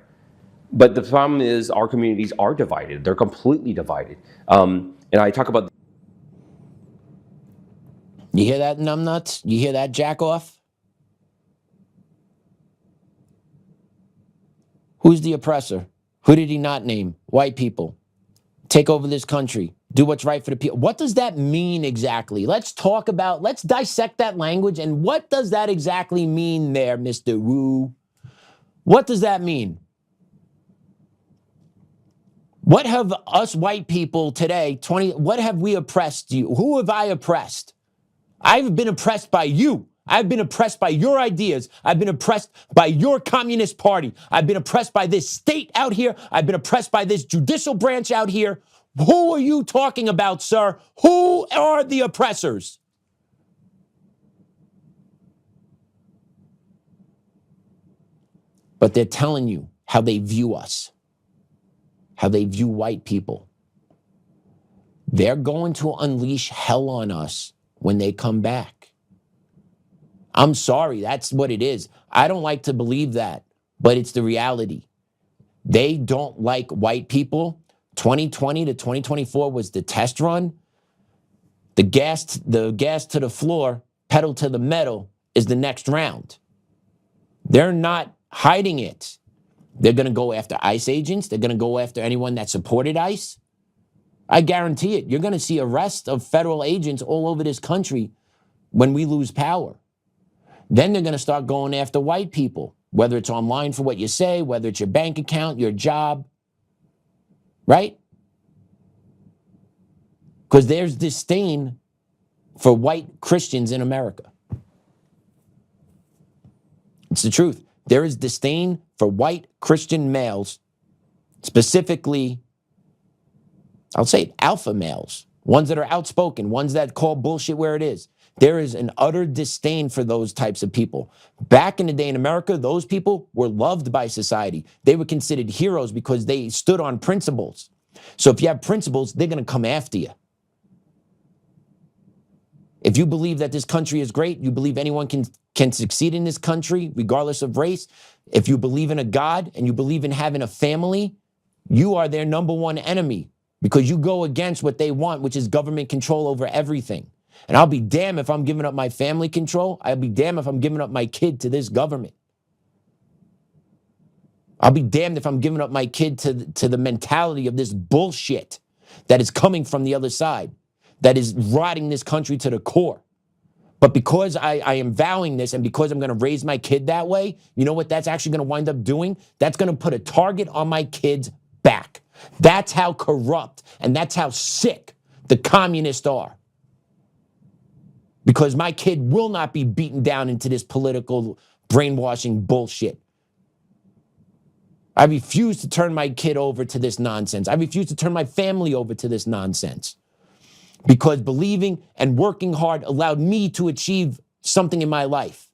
But the problem is our communities are divided. They're completely divided. And I talk about. You hear that, numbnuts? You hear that, jack off? Who's the oppressor? Who did he not name? White people. Take over this country. Do what's right for the people. What does that mean exactly? Let's dissect that language. And what does that exactly mean there, Mr. Wu? What does that mean? What have us white people today, what have we oppressed you? Who have I oppressed? I've been oppressed by you. I've been oppressed by your ideas. I've been oppressed by your Communist Party. I've been oppressed by this state out here. I've been oppressed by this judicial branch out here. Who are you talking about, sir? Who are the oppressors? But they're telling you how they view us, how they view white people. They're going to unleash hell on us when they come back. I'm sorry, that's what it is. I don't like to believe that, but it's the reality. They don't like white people. 2020 to 2024 was the test run. The gas to the floor, pedal to the metal is the next round. They're not hiding it. They're going to go after ICE agents. They're going to go after anyone that supported ICE. I guarantee it. You're going to see arrests of federal agents all over this country when we lose power. Then they're going to start going after white people, whether it's online for what you say, whether it's your bank account, your job, right? Because there's disdain for white Christians in America. It's the truth. There is disdain for white Christian males, specifically, I'll say alpha males, ones that are outspoken, ones that call bullshit where it is. There is an utter disdain for those types of people. Back in the day in America, those people were loved by society. They were considered heroes because they stood on principles. So if you have principles, they're going to come after you. If you believe that this country is great, you believe anyone can succeed in this country, regardless of race, if you believe in a God and you believe in having a family, you are their number one enemy because you go against what they want, which is government control over everything. And I'll be damned if I'm giving up my family control. I'll be damned if I'm giving up my kid to this government. I'll be damned if I'm giving up my kid to the mentality of this bullshit that is coming from the other side, that is rotting this country to the core. But because I am vowing this and because I'm going to raise my kid that way, you know what that's actually going to wind up doing? That's going to put a target on my kid's back. That's how corrupt and that's how sick the communists are. Because my kid will not be beaten down into this political brainwashing bullshit. I refuse to turn my kid over to this nonsense. I refuse to turn my family over to this nonsense. Because believing and working hard allowed me to achieve something in my life.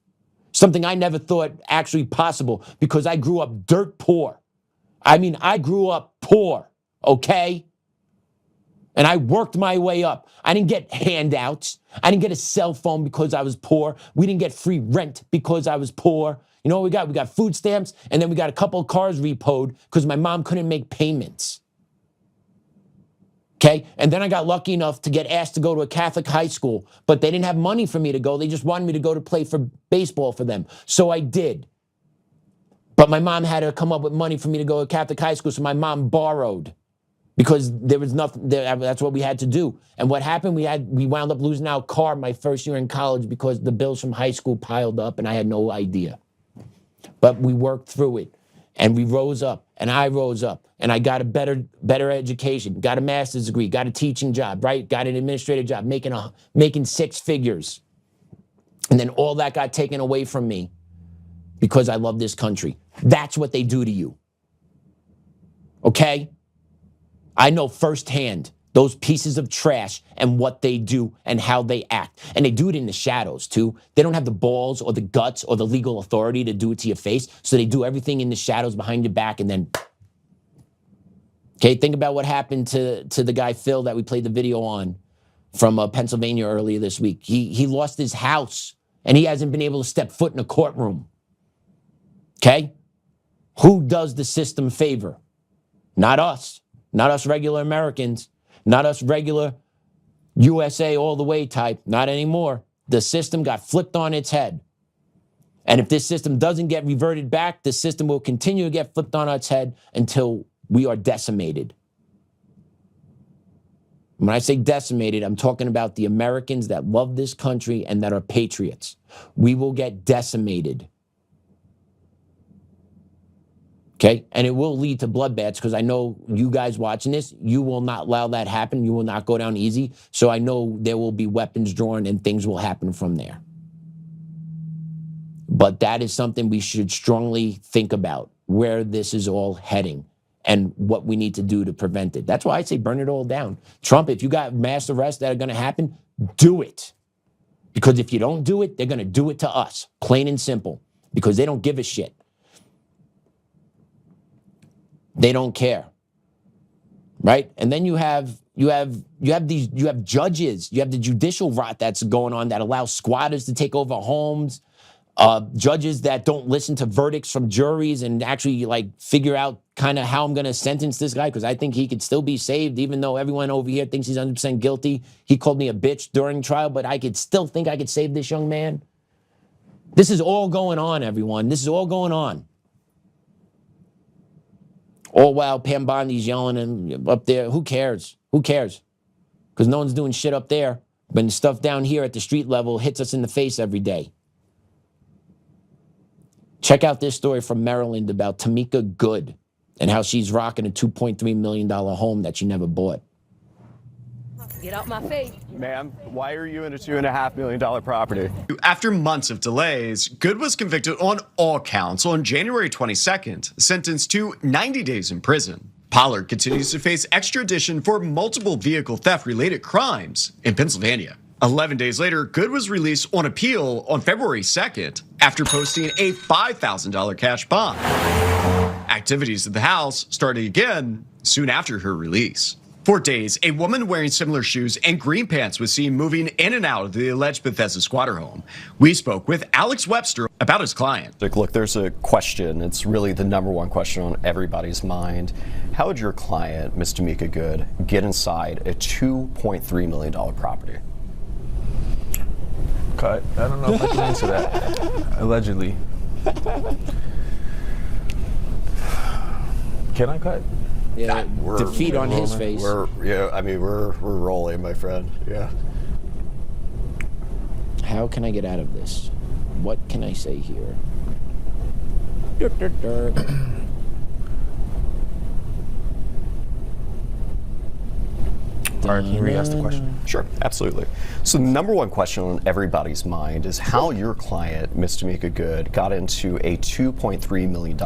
Something I never thought actually possible because I grew up dirt poor. I mean, I grew up poor, okay? And I worked my way up. I didn't get handouts. I didn't get a cell phone because I was poor. We didn't get free rent because I was poor. You know what we got? We got food stamps, and then we got a couple of cars repoed because my mom couldn't make payments. Okay? And then I got lucky enough to get asked to go to a Catholic high school, but they didn't have money for me to go. They just wanted me to go to play for baseball for them. So I did. But my mom had to come up with money for me to go to Catholic high school, so my mom borrowed because there was nothing, that's what we had to do. And what happened, we wound up losing our car my first year in college because the bills from high school piled up and I had no idea. But we worked through it and we rose up and I rose up and I got a better education, got a master's degree, got a teaching job, right? Got an administrative job, making 6 figures. And then all that got taken away from me because I love this country. That's what they do to you. Okay? I know firsthand those pieces of trash and what they do and how they act. And they do it in the shadows too. They don't have the balls or the guts or the legal authority to do it to your face. So they do everything in the shadows behind your back and then, okay, think about what happened to the guy Phil that we played the video on from Pennsylvania earlier this week. He lost his house and he hasn't been able to step foot in a courtroom. Okay? Who does the system favor? Not us. Not us regular Americans. Not us regular USA all the way type. Not anymore. The system got flipped on its head. And if this system doesn't get reverted back, the system will continue to get flipped on its head until we are decimated. When I say decimated, I'm talking about the Americans that love this country and that are patriots. We will get decimated. Okay, and it will lead to bloodbaths because I know you guys watching this, you will not allow that happen. You will not go down easy. So I know there will be weapons drawn and things will happen from there. But that is something we should strongly think about, where this is all heading and what we need to do to prevent it. That's why I say burn it all down. Trump, if you got mass arrests that are going to happen, do it. Because if you don't do it, they're going to do it to us, plain and simple, because they don't give a shit. They don't care, right? And then you have judges, you have the judicial rot that's going on that allows squatters to take over homes, judges that don't listen to verdicts from juries and actually like figure out kind of how I'm going to sentence this guy because I think he could still be saved even though everyone over here thinks he's 100% guilty. He called me a bitch during trial, but I could still think I could save this young man. This is all going on, everyone. This is all going on. All while Pam Bondi's yelling and up there. Who cares? Who cares? Because no one's doing shit up there. But the stuff down here at the street level hits us in the face every day. Check out this story from Maryland about Tamika Good and how she's rocking a $2.3 million home that she never bought. Get out my face. Ma'am, why are you in a $2.5 million property? After months of delays, Good was convicted on all counts on January 22nd, sentenced to 90 days in prison. Pollard continues to face extradition for multiple vehicle theft-related crimes in Pennsylvania. 11 days later, Good was released on appeal on February 2nd after posting a $5,000 cash bond. Activities at the house started again soon after her release. For days, a woman wearing similar shoes and green pants was seen moving in and out of the alleged Bethesda squatter home. We spoke with Alex Webster about his client. Look, there's a question. It's really the number one question on everybody's mind. How would your client, Ms. Tamika Good, get inside a $2.3 million property? Cut. I don't know if I can answer that. Allegedly. Can I cut? Yeah, defeat on his face. We're rolling, my friend. Yeah. How can I get out of this? What can I say here? All right, can you re-ask the question? Sure, absolutely. So the number one question on everybody's mind is how your client, Ms. Tamika Good, got into a $2.3 million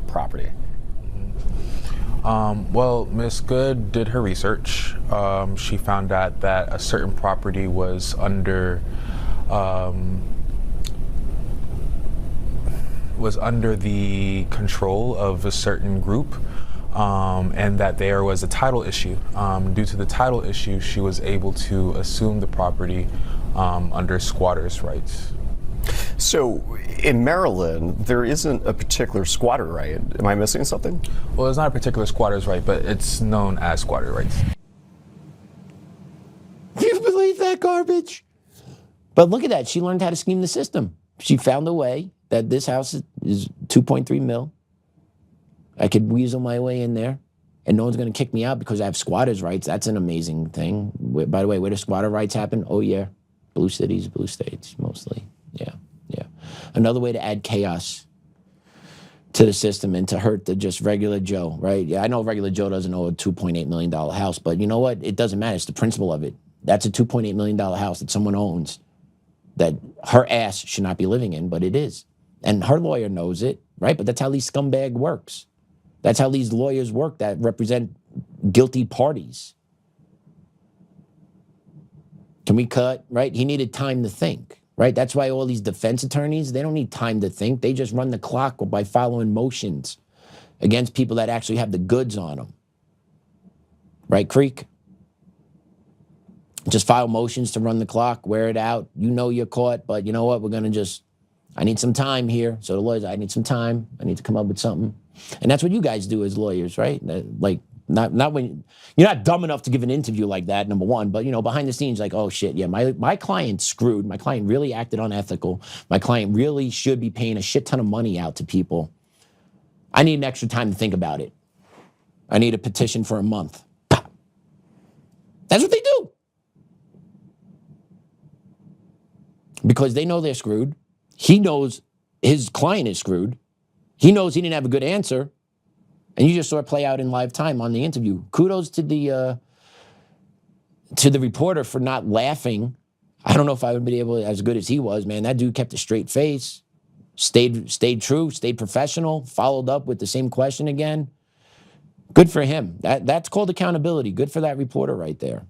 property. Well, Ms. Good did her research. She found out that a certain property was under the control of a certain group. and that there was a title issue. Due to the title issue, she was able to assume the property under squatters' rights. So in Maryland, there isn't a particular squatter right. Am I missing something? Well, it's not a particular squatter's right, but it's known as squatter rights. Do you believe that garbage? But look at that. She learned how to scheme the system. She found a way that this house is 2.3 mil. I could weasel my way in there, and no one's going to kick me out because I have squatters' rights. That's an amazing thing. By the way, where do squatter rights happen? Oh, yeah. Blue cities, blue states, mostly. Yeah. Another way to add chaos to the system and to hurt the just regular Joe, right? Yeah, I know regular Joe doesn't owe a $2.8 million house, but you know what? It doesn't matter. It's the principle of it. That's a $2.8 million house that someone owns that her ass should not be living in, but it is. And her lawyer knows it, right? But that's how these scumbag works. That's how these lawyers work that represent guilty parties. Can we cut, right? He needed time to think, right? That's why all these defense attorneys, they don't need time to think. They just run the clock by following motions against people that actually have the goods on them. Right, Creek? Just file motions to run the clock, wear it out. You know you're caught, but you know what? We're going to just, I need some time here. So the lawyers, I need some time. I need to come up with something. And that's what you guys do as lawyers, right? Like, not when, you're not dumb enough to give an interview like that, number one, but, you know, behind the scenes, like, oh, shit, yeah, my client's screwed. My client really acted unethical. My client really should be paying a shit ton of money out to people. I need an extra time to think about it. I need a petition for a month. That's what they do. Because they know they're screwed. He knows his client is screwed. He knows he didn't have a good answer. And you just saw it play out in live time on the interview. Kudos to the reporter for not laughing. I don't know if I would be able to, as good as he was, man. That dude kept a straight face, stayed true, stayed professional, followed up with the same question again. Good for him. That's called accountability. Good for that reporter right there.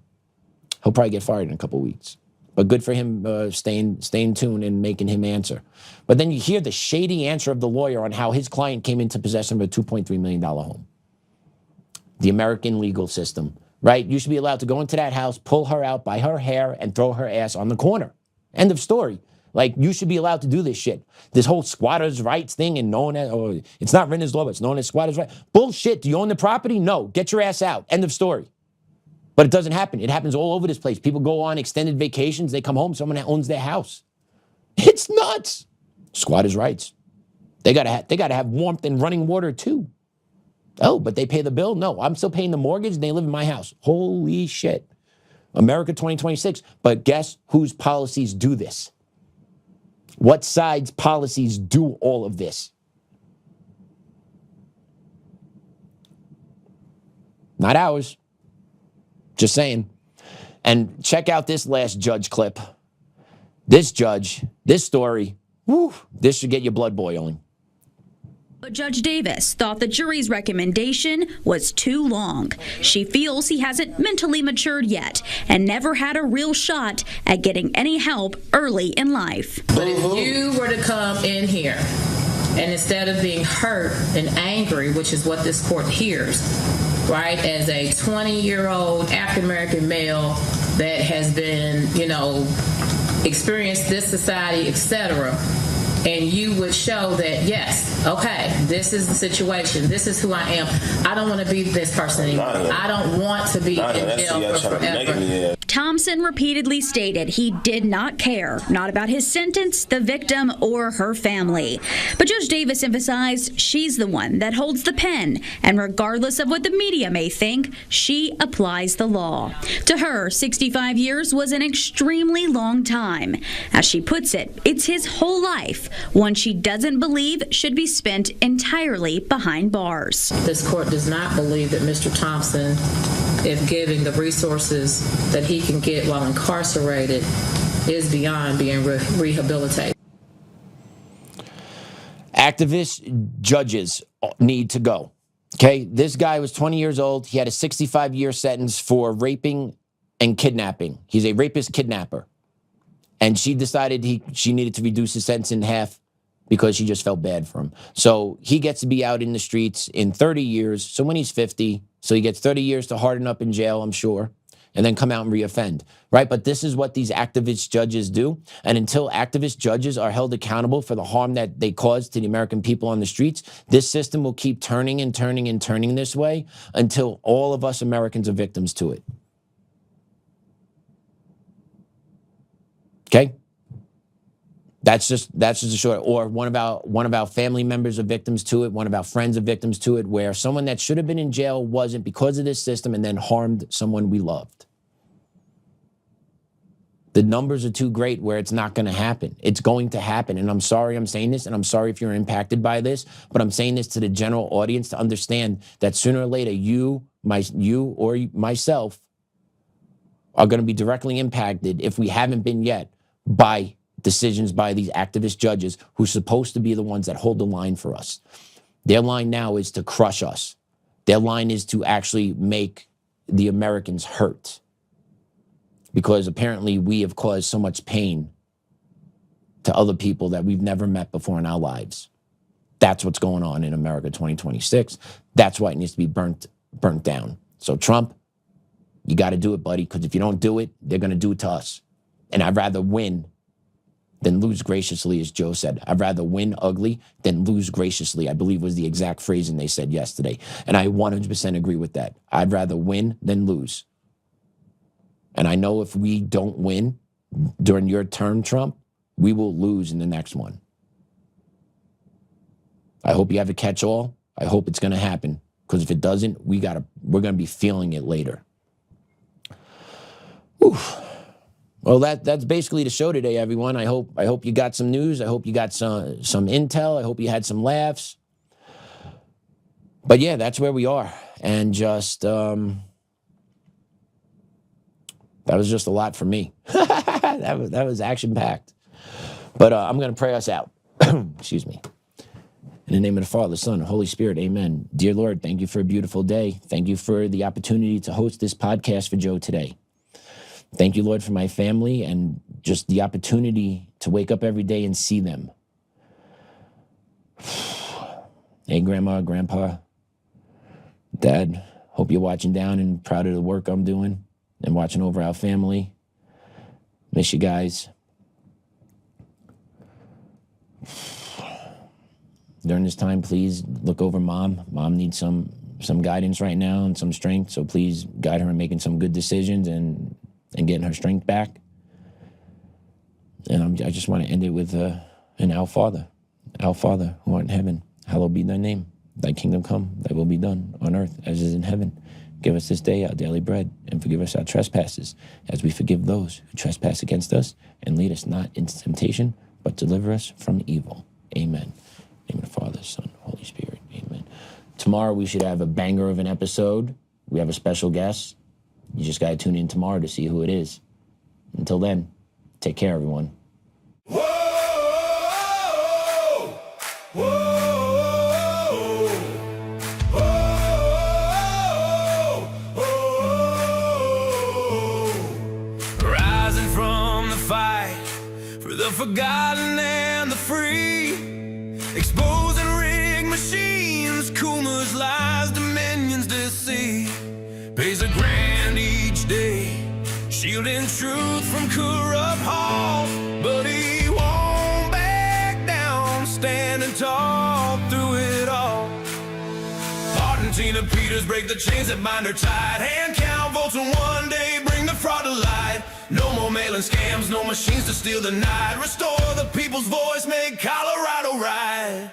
He'll probably get fired in a couple weeks. But good for him staying tuned and making him answer. But then you hear the shady answer of the lawyer on how his client came into possession of a $2.3 million home. The American legal system, right? You should be allowed to go into that house, pull her out by her hair, and throw her ass on the corner. End of story. Like, you should be allowed to do this shit. This whole squatters' rights thing and known as, oh, it's not written as law, but it's known as squatters' rights. Bullshit. Do you own the property? No. Get your ass out. End of story. But it doesn't happen. It happens all over this place. People go on extended vacations. They come home. Someone owns their house. It's nuts. Squatters' rights. They gotta have warmth and running water too. Oh, but they pay the bill? No, I'm still paying the mortgage and they live in my house. Holy shit. America 2026. But guess whose policies do this? What side's policies do all of this? Not ours. Just saying. And check out this last judge clip. This judge, this story, whew, this should get your blood boiling. But Judge Davis thought the jury's recommendation was too long. She feels he hasn't mentally matured yet and never had a real shot at getting any help early in life. But if you were to come in here and instead of being hurt and angry, which is what this court hears, right, as a 20-year-old African-American male that has been, experienced this society, etc., and you would show that, yes, okay, this is the situation, this is who I am. I don't want to be this person anymore. I don't want to be in jail for forever. Thompson repeatedly stated he did not care, not about his sentence, the victim, or her family. But Judge Davis emphasized she's the one that holds the pen, and regardless of what the media may think, she applies the law. To her, 65 years was an extremely long time. As she puts it, it's his whole life, one she doesn't believe should be spent entirely behind bars. This court does not believe that Mr. Thompson, if given the resources that he can get while incarcerated, is beyond being rehabilitated. Activist judges need to go. Okay, this guy was 20 years old. He had a 65-year sentence for raping and kidnapping. He's a rapist kidnapper. And she decided she needed to reduce his sentence in half because she just felt bad for him. So he gets to be out in the streets in 30 years. So when he's 50, so he gets 30 years to harden up in jail, I'm sure, and then come out and reoffend, right? But this is what these activist judges do. And until activist judges are held accountable for the harm that they caused to the American people on the streets, this system will keep turning and turning and turning this way until all of us Americans are victims to it. Okay? That's just a short, or one of our family members are victims to it, one of our friends are victims to it, where someone that should have been in jail wasn't because of this system and then harmed someone we loved. The numbers are too great where it's not going to happen. It's going to happen. And I'm sorry I'm saying this, and I'm sorry if you're impacted by this, but I'm saying this to the general audience to understand that sooner or later, you or myself are going to be directly impacted, if we haven't been yet, by decisions by these activist judges who's supposed to be the ones that hold the line for us. Their line now is to crush us. Their line is to actually make the Americans hurt, because apparently we have caused so much pain to other people that we've never met before in our lives. That's what's going on in America 2026. That's why it needs to be burnt down. So Trump, you got to do it, buddy, because if you don't do it, they're going to do it to us. And I'd rather win than lose graciously, as Joe said. I'd rather win ugly than lose graciously, I believe was the exact phrasing they said yesterday. And I 100% agree with that. I'd rather win than lose. And I know if we don't win during your term, Trump, we will lose in the next one. I hope you have a catch-all. I hope it's going to happen, because if it doesn't, we're going to be feeling it later. Oof. Well, that's basically the show today, everyone. I hope you got some news. I hope you got some intel. I hope you had some laughs. But yeah, that's where we are. And just that was just a lot for me. that was action-packed. But I'm going to pray us out. Excuse me. In the name of the Father, the Son, and Holy Spirit, amen. Dear Lord, thank you for a beautiful day. Thank you for the opportunity to host this podcast for Joe today. Thank you, Lord, for my family and just the opportunity to wake up every day and see them. Hey, Grandma, Grandpa, Dad, hope you're watching down and proud of the work I'm doing and watching over our family. Miss you guys. During this time, please look over Mom. Mom needs some guidance right now and some strength, so please guide her in making some good decisions and getting her strength back. And I just want to end it with an Our Father. Our Father, who art in heaven, hallowed be thy name. Thy kingdom come, thy will be done on earth as is in heaven. Give us this day our daily bread, and forgive us our trespasses, as we forgive those who trespass against us. And lead us not into temptation, but deliver us from evil. Amen. In the name of the Father, Son, Holy Spirit. Amen. Tomorrow we should have a banger of an episode. We have a special guest. You just got to tune in tomorrow to see who it is. Until then, take care, everyone. Rising from the fight for the forgotten and the free, exposing rigged machines, Kuma's lies, Dominion's deceit, pays a grand each day, shielding truth from corrupt halls, but he won't back down, standing tall through it all. Argentina Peters break the chains that bind her tight, hand count votes and one day bring the fraud to light. No more mailing scams, no machines to steal the night, restore the people's voice, make Colorado right.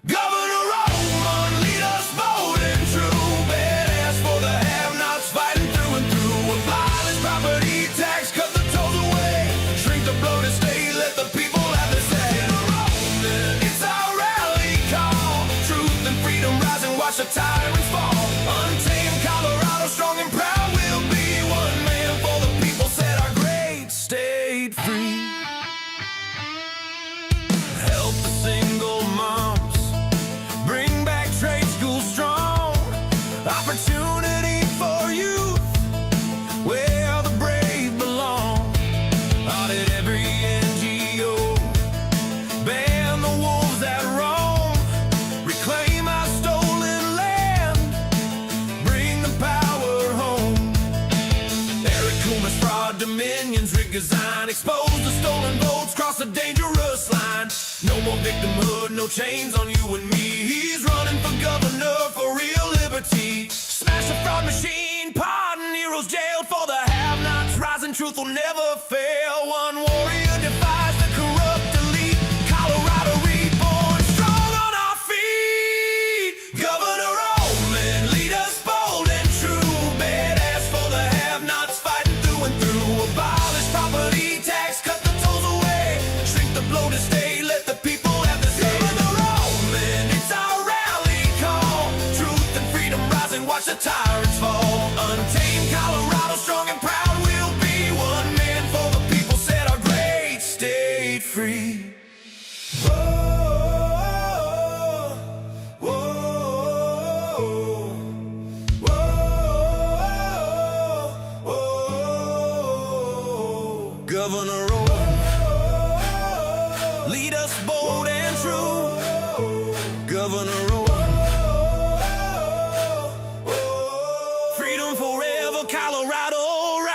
Governor Oltmann, lead us bold and true, badass for the have-nots, fighting through and through. Abolish property tax, cut the tolls away, shrink the bloated state, let the people have their say. It's our rally call, truth and freedom rise and watch the tyrants fall. Untamed Colorado, strong and proud, we'll be one man for the people, set our great state free. Help the single moms, stolen votes cross a dangerous line. No more victimhood, no chains on you and me. He's running for governor for real liberty. Smash the fraud machine, pardon heroes jailed for the have-nots. Rising truth will never fail. One warrior defies the corrupt elite. Colorado reborn, strong on our feet. Governor Oltmann, lead us bold and true. Badass for the have-nots, fighting through and through. Abolish property tax, cut the tolls away. Shrink the bloated state, let the people have the say. Governor Oltmann, it's our rally call. Truth and freedom rising, watch the tyrants fall. Untamed Colorado, strong and proud, we'll be one man for the people, set our great state free. Governor Oltmann, lead us bold and true. Governor Oltmann, freedom forever, Colorado rise.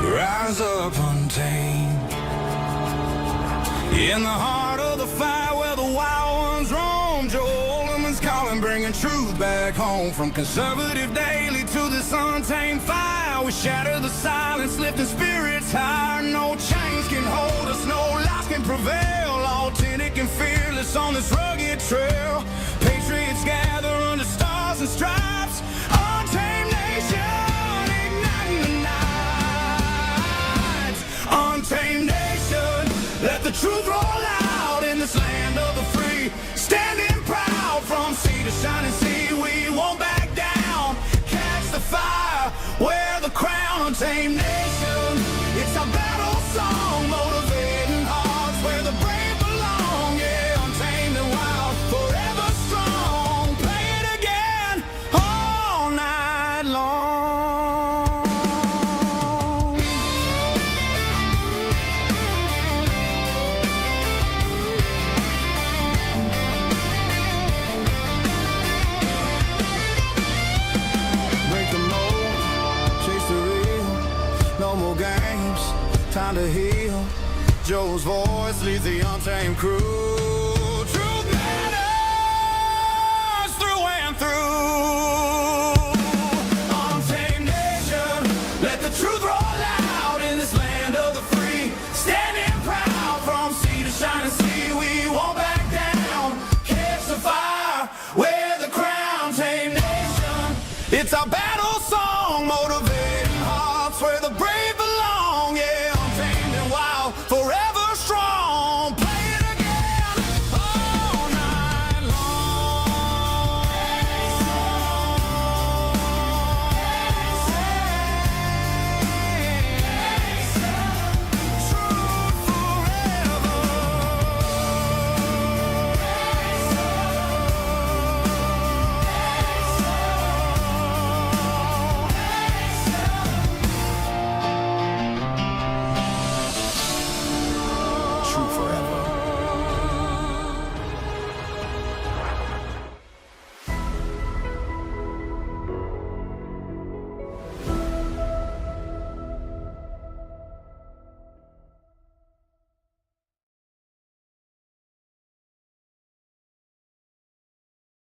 Rise up, Untamed. In the heart of the fight where the wild ones roam, Joe Oltmann's calling, bringing truth back home. From conservative daily to this untamed fire, we shatter the silence, lifting spirits higher. No chains can hold us, no lies can prevail. Authentic and fearless on this rugged trail. Patriots gather under stars and stripes. Untamed nation, igniting the night. Untamed nation, let the truth roll out in this land of the free. Standing proud from sea to shining sea, we won't back down. Catch the fire, wear the crown. Untamed nation, it's our battle song, motivating hearts where the brave belong. Yeah, untamed and wild, forever strong. Play it again all night long. Break the mold, chase the real. No more games, time to heal. Joe's voice leads the untamed crew. Truth matters through and through. Untamed nation, let the truth roll out in this land of the free. Standing proud from sea to shining sea, we won't back down. Catch the fire, wear the crown. Untamed nation, it's our battle song, motivating hearts where the brave